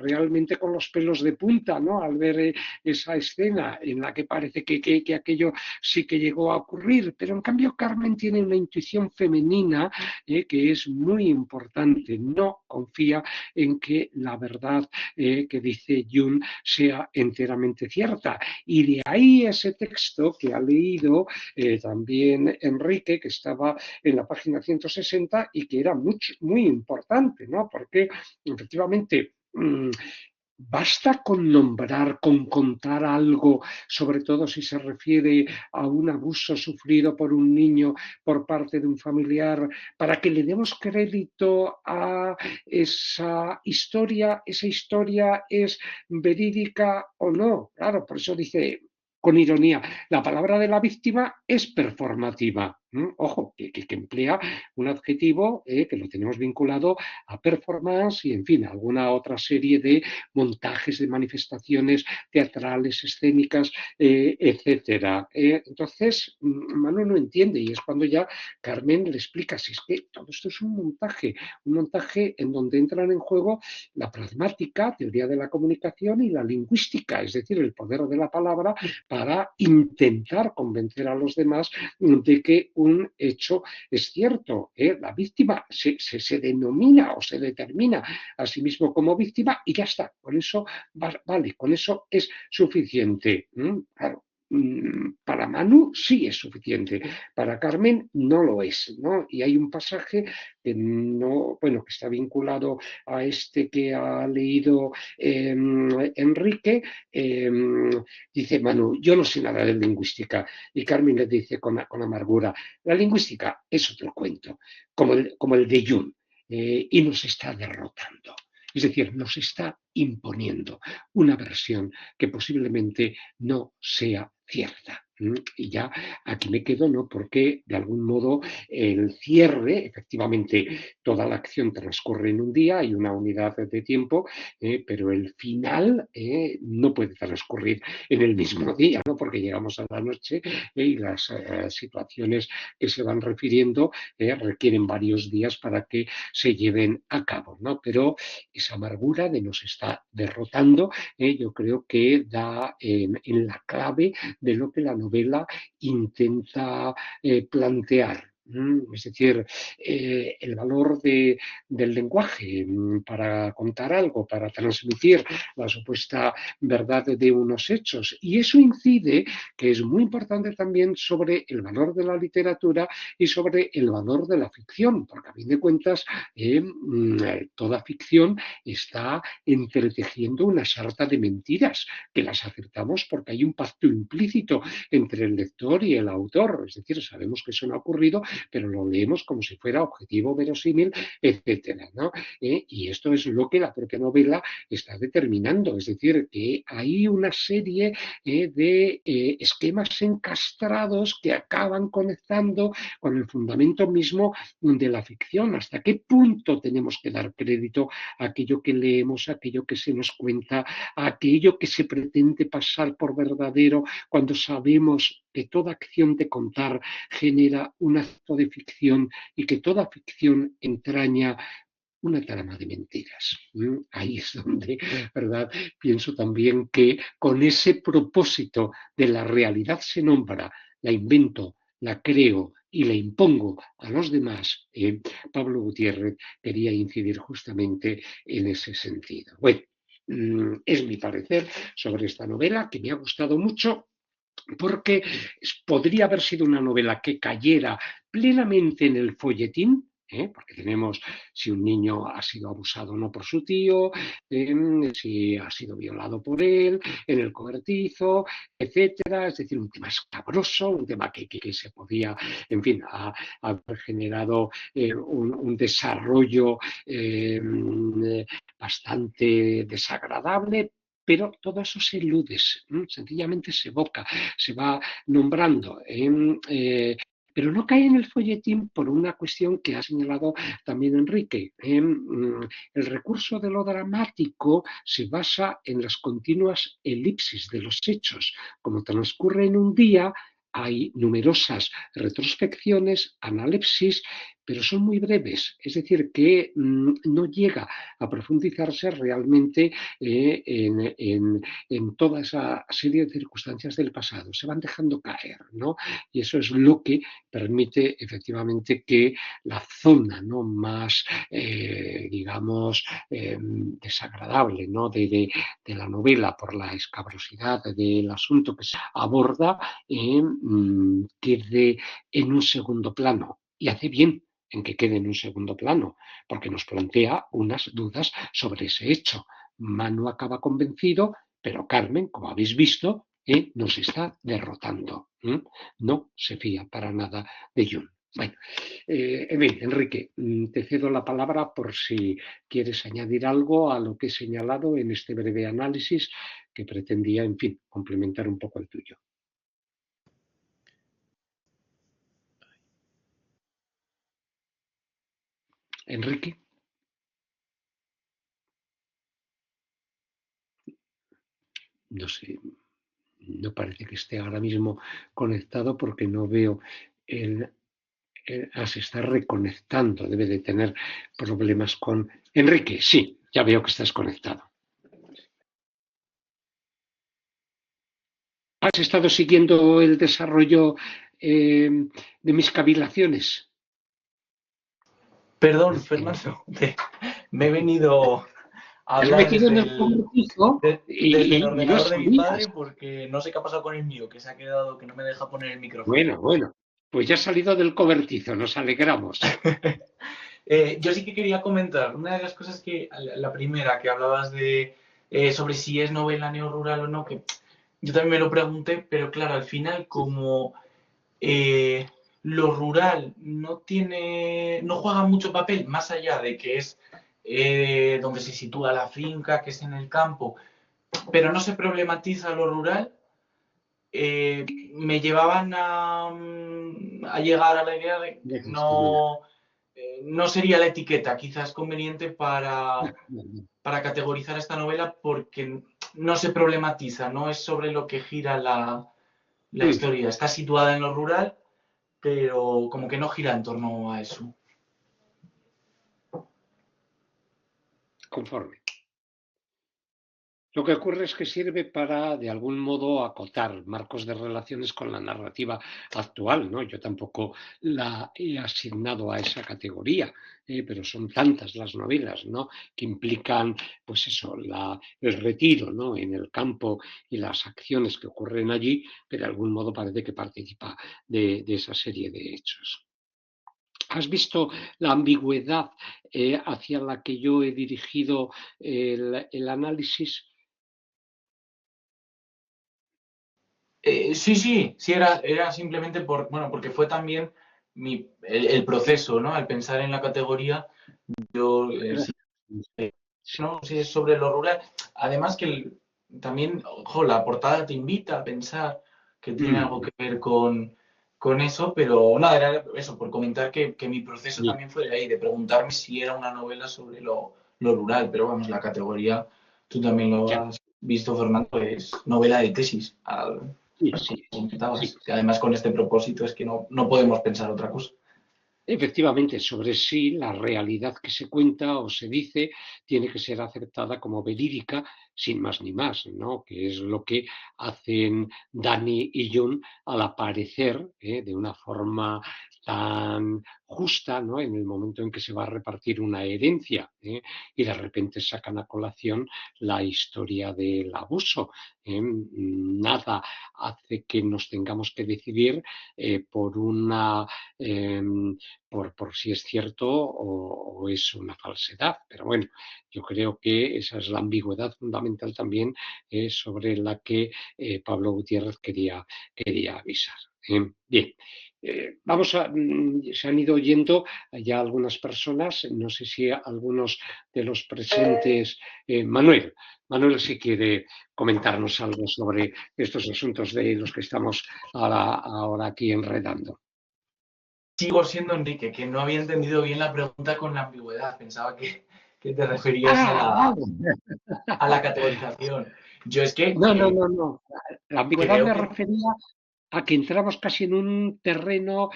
realmente con los pelos de punta, ¿no? Al ver esa escena en la que parece que aquello sí que llegó a ocurrir, pero en cambio Carmen tiene una intuición femenina que es muy importante, no confía en que la verdad que dice Jung sea enteramente cierta. Y de ahí ese texto que ha leído también Enrique, que estaba en la página 160 y que era muy importante, ¿no? Porque efectivamente Basta con nombrar, con contar algo, sobre todo si se refiere a un abuso sufrido por un niño por parte de un familiar, para que le demos crédito a esa historia. Esa historia es verídica o no. Claro, por eso dice con ironía, la palabra de la víctima es performativa. Ojo, que emplea un adjetivo que lo tenemos vinculado a performance y, en fin, a alguna otra serie de montajes de manifestaciones teatrales, escénicas, etcétera. Entonces, Manu no entiende y es cuando ya Carmen le explica si es que todo esto es un montaje en donde entran en juego la pragmática, teoría de la comunicación y la lingüística, es decir, el poder de la palabra para intentar convencer a los demás de que un hecho es cierto. La víctima se denomina o se determina a sí mismo como víctima y ya está. Con eso vale, con eso es suficiente. Claro. Para Manu sí es suficiente, para Carmen no lo es, ¿no? Y hay un pasaje que no, bueno, que está vinculado a este que ha leído Enrique. Dice Manu, yo no sé nada de lingüística, y Carmen le dice con amargura, la lingüística es otro cuento, como el de Jung, y nos está derrotando. Es decir, nos está imponiendo una versión que posiblemente no sea cierta. Y ya aquí me quedo, ¿no? Porque de algún modo el cierre, efectivamente, toda la acción transcurre en un día, y una unidad de tiempo, pero el final no puede transcurrir en el mismo día, ¿no? Porque llegamos a la noche y las situaciones que se van refiriendo requieren varios días para que se lleven a cabo, ¿no? Pero esa amargura de nos está derrotando, yo creo que da en la clave de lo que la novela intenta plantear. Es decir, el valor del lenguaje para contar algo, para transmitir la supuesta verdad de unos hechos. Y eso incide, que es muy importante también, sobre el valor de la literatura y sobre el valor de la ficción, porque a fin de cuentas toda ficción está entretejiendo una sarta de mentiras que las acertamos porque hay un pacto implícito entre el lector y el autor. Es decir, sabemos que eso no ha ocurrido, pero lo leemos como si fuera objetivo, verosímil, etcétera, ¿no? Y esto es lo que la propia novela está determinando. Es decir, que hay una serie de esquemas encastrados que acaban conectando con el fundamento mismo de la ficción. ¿Hasta qué punto tenemos que dar crédito a aquello que leemos, a aquello que se nos cuenta, a aquello que se pretende pasar por verdadero, cuando sabemos que toda acción de contar genera un acto de ficción y que toda ficción entraña una trama de mentiras? Ahí es donde, ¿verdad? Pienso también que con ese propósito de la realidad se nombra, la invento, la creo y la impongo a los demás, Pablo Gutiérrez quería incidir justamente en ese sentido. Bueno, es mi parecer sobre esta novela, que me ha gustado mucho porque podría haber sido una novela que cayera plenamente en el folletín, porque tenemos si un niño ha sido abusado o no por su tío, si ha sido violado por él, en el cobertizo, etcétera. Es decir, un tema escabroso, un tema que se podía, en fin, haber generado un desarrollo bastante desagradable, pero todo eso se elude, sencillamente se evoca, se va nombrando. Pero no cae en el folletín por una cuestión que ha señalado también Enrique. El recurso de lo dramático se basa en las continuas elipsis de los hechos. Como transcurre en un día, hay numerosas retrospecciones, analepsis, pero son muy breves, es decir, que no llega a profundizarse realmente en toda esa serie de circunstancias del pasado. Se van dejando caer, ¿no? Y eso es lo que permite efectivamente que la zona, ¿no?, más, digamos, desagradable, ¿no?, de la novela, por la escabrosidad del asunto que se aborda, quede en un segundo plano. Y hace bien en que quede en un segundo plano, porque nos plantea unas dudas sobre ese hecho. Manu acaba convencido, pero Carmen, como habéis visto, nos está derrotando. No se fía para nada de Jun. Bueno, en fin, Enrique, te cedo la palabra por si quieres añadir algo a lo que he señalado en este breve análisis que pretendía, en fin, complementar un poco el tuyo. Enrique. No sé, no parece que esté ahora mismo conectado porque no veo se está reconectando, debe de tener problemas con Enrique. Sí, ya veo que estás conectado. ¿Has estado siguiendo el desarrollo de mis cavilaciones? Perdón, Fernando, me he venido a Te has hablar metido en el cobertizo desde el y no ordenador de mi padre sabías. porque no sé qué ha pasado con el mío, que se ha quedado, que no me deja poner el micrófono. Bueno, pues ya has salido del cobertizo, nos alegramos. Yo sí que quería comentar una de las cosas que, la primera que hablabas de sobre si es novela neorrural o no, que yo también me lo pregunté, pero claro, al final como eh, lo rural no juega mucho papel, más allá de que es donde se sitúa la finca, que es en el campo, pero no se problematiza lo rural, me llevaban a llegar a la idea de que no sería la etiqueta quizás conveniente para categorizar esta novela porque no se problematiza, no es sobre lo que gira la historia. Está situada en lo rural, pero como que no gira en torno a eso. Conforme. Lo que ocurre es que sirve para, de algún modo, acotar marcos de relaciones con la narrativa actual, ¿no? Yo tampoco la he asignado a esa categoría, pero son tantas las novelas, ¿no? Que implican, pues eso, el retiro, ¿no? En el campo y las acciones que ocurren allí, que de algún modo parece que participa de esa serie de hechos. ¿Has visto la ambigüedad hacia la que yo he dirigido el análisis? Sí, era simplemente bueno, porque fue también el proceso, ¿no? Al pensar en la categoría, yo sí, ¿no? Sí es sobre lo rural. Además que también, ojo, la portada te invita a pensar que tiene algo que ver con eso, pero nada, era eso, por comentar que mi proceso también fue de ahí, de preguntarme si era una novela sobre lo rural, pero vamos, la categoría, tú también lo Ya, has visto, Fernando, es novela de tesis, sí, sí, sí. comentabas, que además con este propósito es que no podemos pensar otra cosa. Efectivamente, sobre sí, la realidad que se cuenta o se dice tiene que ser aceptada como verídica, sin más ni más, ¿no? Que es lo que hacen Dani y Jun al aparecer de una forma tan justa, ¿no? En el momento en que se va a repartir una herencia, y de repente sacan a colación la historia del abuso. Nada hace que nos tengamos que decidir por una por si es cierto o es una falsedad. Pero bueno, yo creo que esa es la ambigüedad fundamental también sobre la que Pablo Gutiérrez quería avisar. Bien, se han ido oyendo ya algunas personas, no sé si algunos de los presentes, Manuel si quiere comentarnos algo sobre estos asuntos de los que estamos ahora aquí enredando. Sigo siendo Enrique, que no había entendido bien la pregunta con la ambigüedad. Pensaba que te referías Vale. a la categorización. Yo es que No. La ambigüedad creo me que refería a que entramos casi en un terreno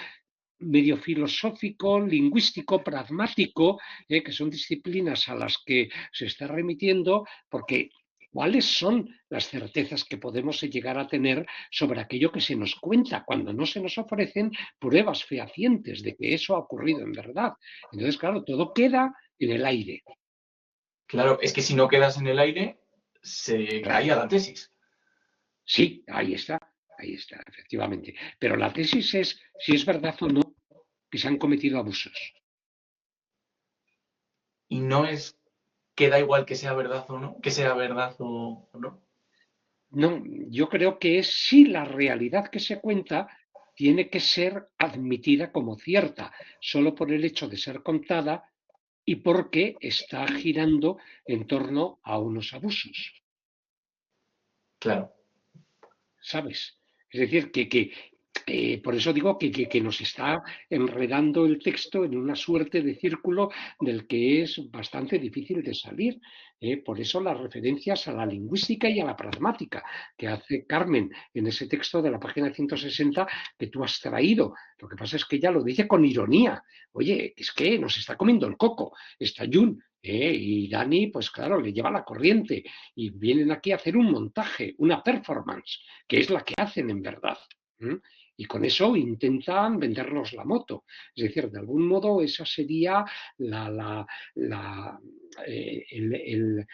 medio filosófico, lingüístico, pragmático, que son disciplinas a las que se está remitiendo, porque ¿cuáles son las certezas que podemos llegar a tener sobre aquello que se nos cuenta cuando no se nos ofrecen pruebas fehacientes de que eso ha ocurrido en verdad? Entonces, claro, todo queda en el aire. claro, es que si no quedas en el aire, se Claro. caía la tesis. Sí, ahí está, efectivamente. Pero la tesis es si es verdad o no que se han cometido abusos. y no es que da igual que sea verdad o no, que sea verdad o no. No, yo creo que es si la realidad que se cuenta tiene que ser admitida como cierta, solo por el hecho de ser contada y porque está girando en torno a unos abusos. Claro. ¿Sabes? Es decir, por eso digo que nos está enredando el texto en una suerte de círculo del que es bastante difícil de salir. Por eso las referencias a la lingüística y a la pragmática que hace Carmen en ese texto de la página 160 que tú has traído. Lo que pasa es que ella lo dice con ironía. Oye, es que nos está comiendo el coco, está Jun. Y Dani, pues claro, le lleva la corriente y vienen aquí a hacer un montaje, una performance que es la que hacen en verdad. ¿Eh? Y con eso intentan vendernos la moto. Es decir, de algún modo esa sería la, la, la, el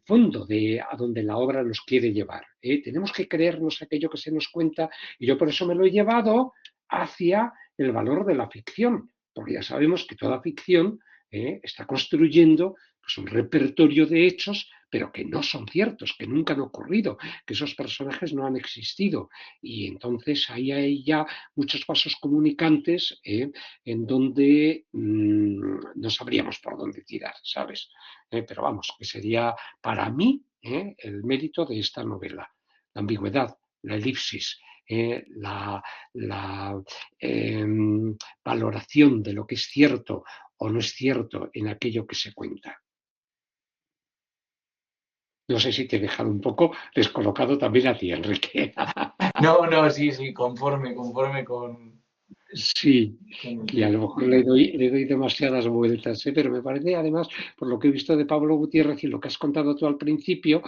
fondo de a donde la obra nos quiere llevar. Tenemos que creernos aquello que se nos cuenta y yo por eso me lo he llevado hacia el valor de la ficción, porque ya sabemos que toda ficción está construyendo pues, un repertorio de hechos, pero que no son ciertos, que nunca han ocurrido, que esos personajes no han existido. Y entonces ahí hay ya muchos vasos comunicantes en donde no sabríamos por dónde tirar, ¿sabes? Pero vamos, que sería para mí el mérito de esta novela. La ambigüedad, la elipsis, la valoración de lo que es cierto o no es cierto en aquello que se cuenta. No sé si te he dejado un poco descolocado también a ti, Enrique. No, no, sí, sí, conforme Sí, con el y a tuyo. lo mejor le doy demasiadas vueltas, pero me parece además, por lo que he visto de Pablo Gutiérrez y lo que has contado tú al principio,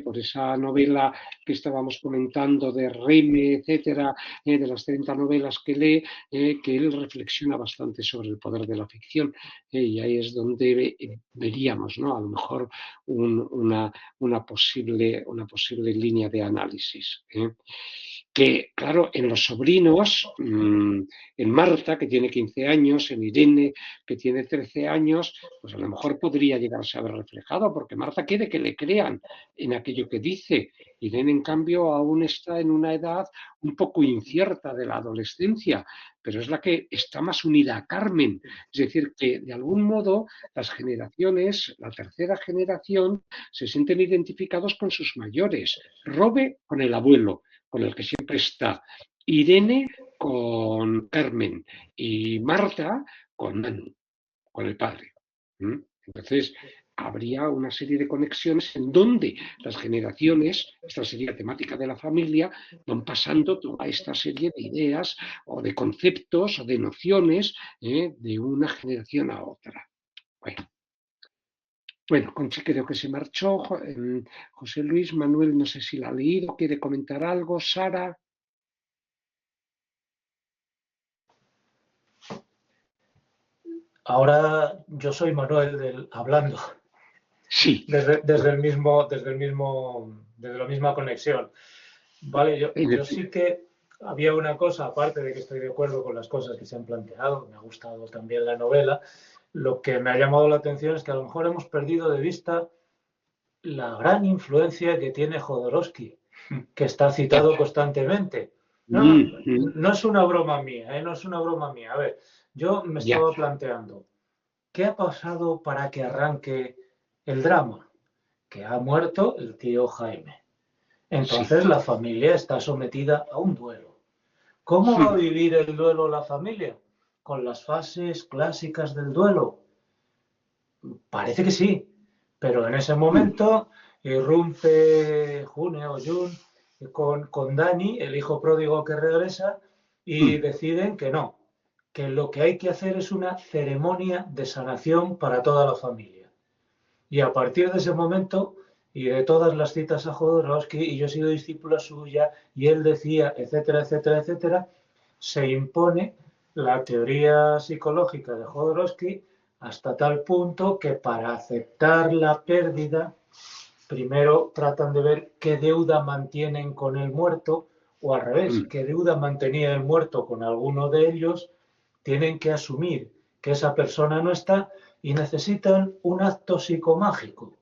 por esa novela que estábamos comentando de Reme, etcétera, de las 30 novelas que lee, que él reflexiona bastante sobre el poder de la ficción, y ahí es donde veríamos, ¿no? A lo mejor una posible línea de análisis. Que, claro, en los sobrinos, en Marta, que tiene 15 años, en Irene, que tiene 13 años, pues a lo mejor podría llegarse a ver reflejado, porque Marta quiere que le crean en aquello que dice. Irene, en cambio, aún está en una edad un poco incierta de la adolescencia, pero es la que está más unida a Carmen. Es decir, que de algún modo las generaciones, la tercera generación, se sienten identificados con sus mayores. Robe con el abuelo, con el que siempre está. Irene con Carmen y Marta con Manu, con el padre. Entonces, habría una serie de conexiones en donde las generaciones, esta sería temática de la familia, van pasando toda esta serie de ideas o de conceptos o de nociones de una generación a otra. Bueno, bueno, Conchi creo que se marchó. José Luis, Manuel, no sé si la ha leído, quiere comentar algo. Sara. Ahora yo soy Manuel hablando Sí, desde la misma conexión. Vale, en yo efecto. sí que había una cosa, aparte de que estoy de acuerdo con las cosas que se han planteado, me ha gustado también la novela, lo que me ha llamado la atención es que a lo mejor hemos perdido de vista la gran influencia que tiene Jodorowsky, que está Ya. citado constantemente. No, Mm, no es una broma mía, no es una broma mía. A ver, yo me ya. estaba planteando, ¿qué ha pasado para que arranque el drama? Que ha muerto el tío Jaime. Sí. Entonces la familia está sometida a un duelo. ¿Cómo va a vivir el duelo la familia? ¿Con las fases clásicas del duelo? Parece que sí, pero en ese momento irrumpe June o Jun con Dani, el hijo pródigo que regresa, y deciden que no, que lo que hay que hacer es una ceremonia de sanación para toda la familia. Y a partir de ese momento, y de todas las citas a Jodorowsky, y yo he sido discípula suya, y él decía, etcétera, etcétera, etcétera, se impone la teoría psicológica de Jodorowsky hasta tal punto que para aceptar la pérdida, primero tratan de ver qué deuda mantienen con el muerto, o al revés, qué deuda mantenía el muerto con alguno de ellos, tienen que asumir que esa persona no está y necesitan un acto psicomágico.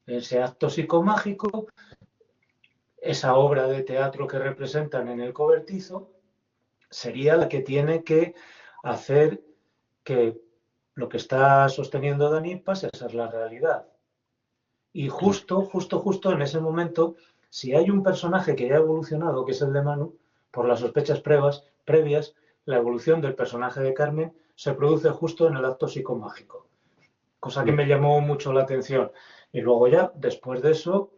Ese acto psicomágico, esa obra de teatro que representan en el cobertizo, sería la que tiene que hacer que lo que está sosteniendo Dani pase a ser la realidad. Y justo en ese momento, si hay un personaje que ya ha evolucionado, que es el de Manu, por las sospechas previas, la evolución del personaje de Carmen se produce justo en el acto psicomágico, cosa que me llamó mucho la atención. Y luego ya, después de eso,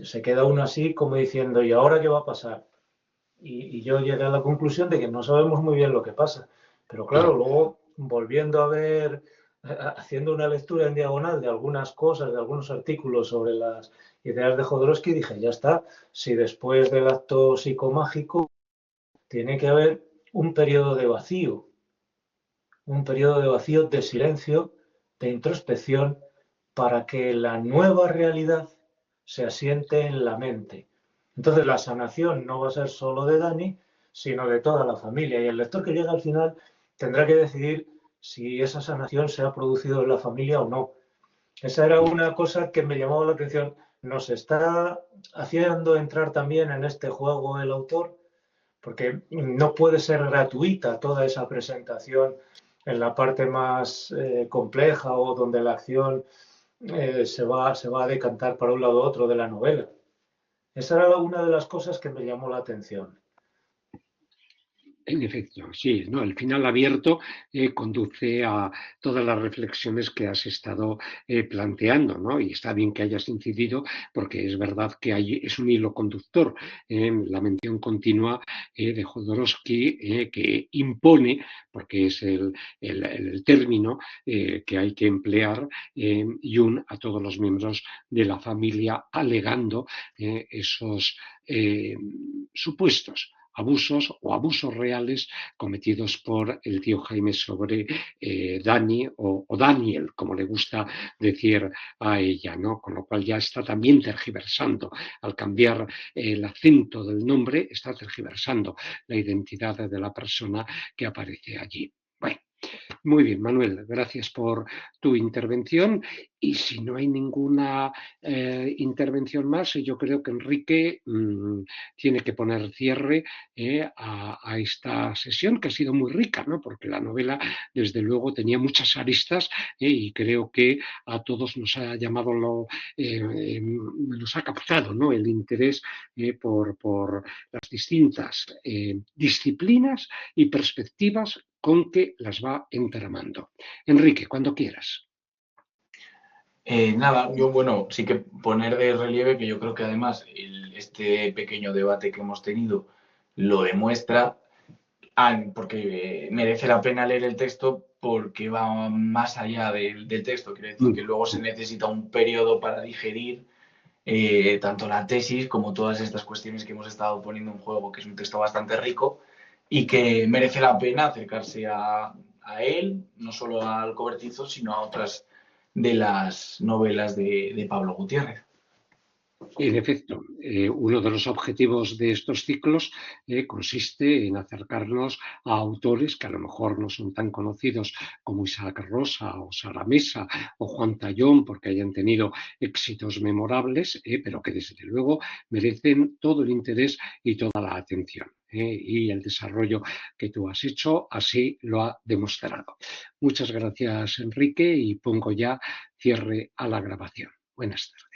se queda uno así como diciendo, ¿y ahora qué va a pasar? Y yo llegué a la conclusión de que no sabemos muy bien lo que pasa. Pero claro, luego volviendo a ver, haciendo una lectura en diagonal de algunas cosas, de algunos artículos sobre las ideas de Jodorowsky, dije, ya está, si después del acto psicomágico tiene que haber un periodo de vacío, de silencio, de introspección, para que la nueva realidad se asiente en la mente. Entonces la sanación no va a ser solo de Dani, sino de toda la familia. Y el lector que llega al final tendrá que decidir si esa sanación se ha producido en la familia o no. Esa era una cosa que me llamaba la atención. Nos está haciendo entrar también en este juego el autor, porque no puede ser gratuita toda esa presentación en la parte más compleja o donde la acción se va a decantar para un lado u otro de la novela. Esa era una de las cosas que me llamó la atención. En efecto, sí, ¿no? El final abierto conduce a todas las reflexiones que has estado planteando, ¿no? Y está bien que hayas incidido porque es verdad que es un hilo conductor en la mención continua de Jodorowsky que impone, porque es el término que hay que emplear, Jung a todos los miembros de la familia alegando esos supuestos abusos o abusos reales cometidos por el tío Jaime sobre Dani o Daniel, como le gusta decir a ella, ¿no? Con lo cual ya está también tergiversando. Al cambiar el acento del nombre, está tergiversando la identidad de la persona que aparece allí. Bueno. Muy bien, Manuel, gracias por tu intervención. Y si no hay ninguna intervención más, yo creo que Enrique tiene que poner cierre a esta sesión, que ha sido muy rica, ¿no? Porque la novela, desde luego, tenía muchas aristas y creo que a todos nos ha llamado, nos ha captado, ¿no? El interés por las distintas disciplinas y perspectivas con que las va entramando. Enrique, cuando quieras. Nada, yo bueno, sí que poner de relieve que yo creo que además este pequeño debate que hemos tenido lo demuestra, porque merece la pena leer el texto porque va más allá del texto. Quiero decir que luego se necesita un periodo para digerir tanto la tesis como todas estas cuestiones que hemos estado poniendo en juego, que es un texto bastante rico y que merece la pena acercarse a él, no solo al cobertizo, sino a otras de las novelas de Pablo Gutiérrez. En efecto, uno de los objetivos de estos ciclos consiste en acercarnos a autores que a lo mejor no son tan conocidos como Isaac Rosa o Sara Mesa o Juan Tallón, porque hayan tenido éxitos memorables, pero que desde luego merecen todo el interés y toda la atención. Y el desarrollo que tú has hecho así lo ha demostrado. Muchas gracias, Enrique, y pongo ya cierre a la grabación. Buenas tardes.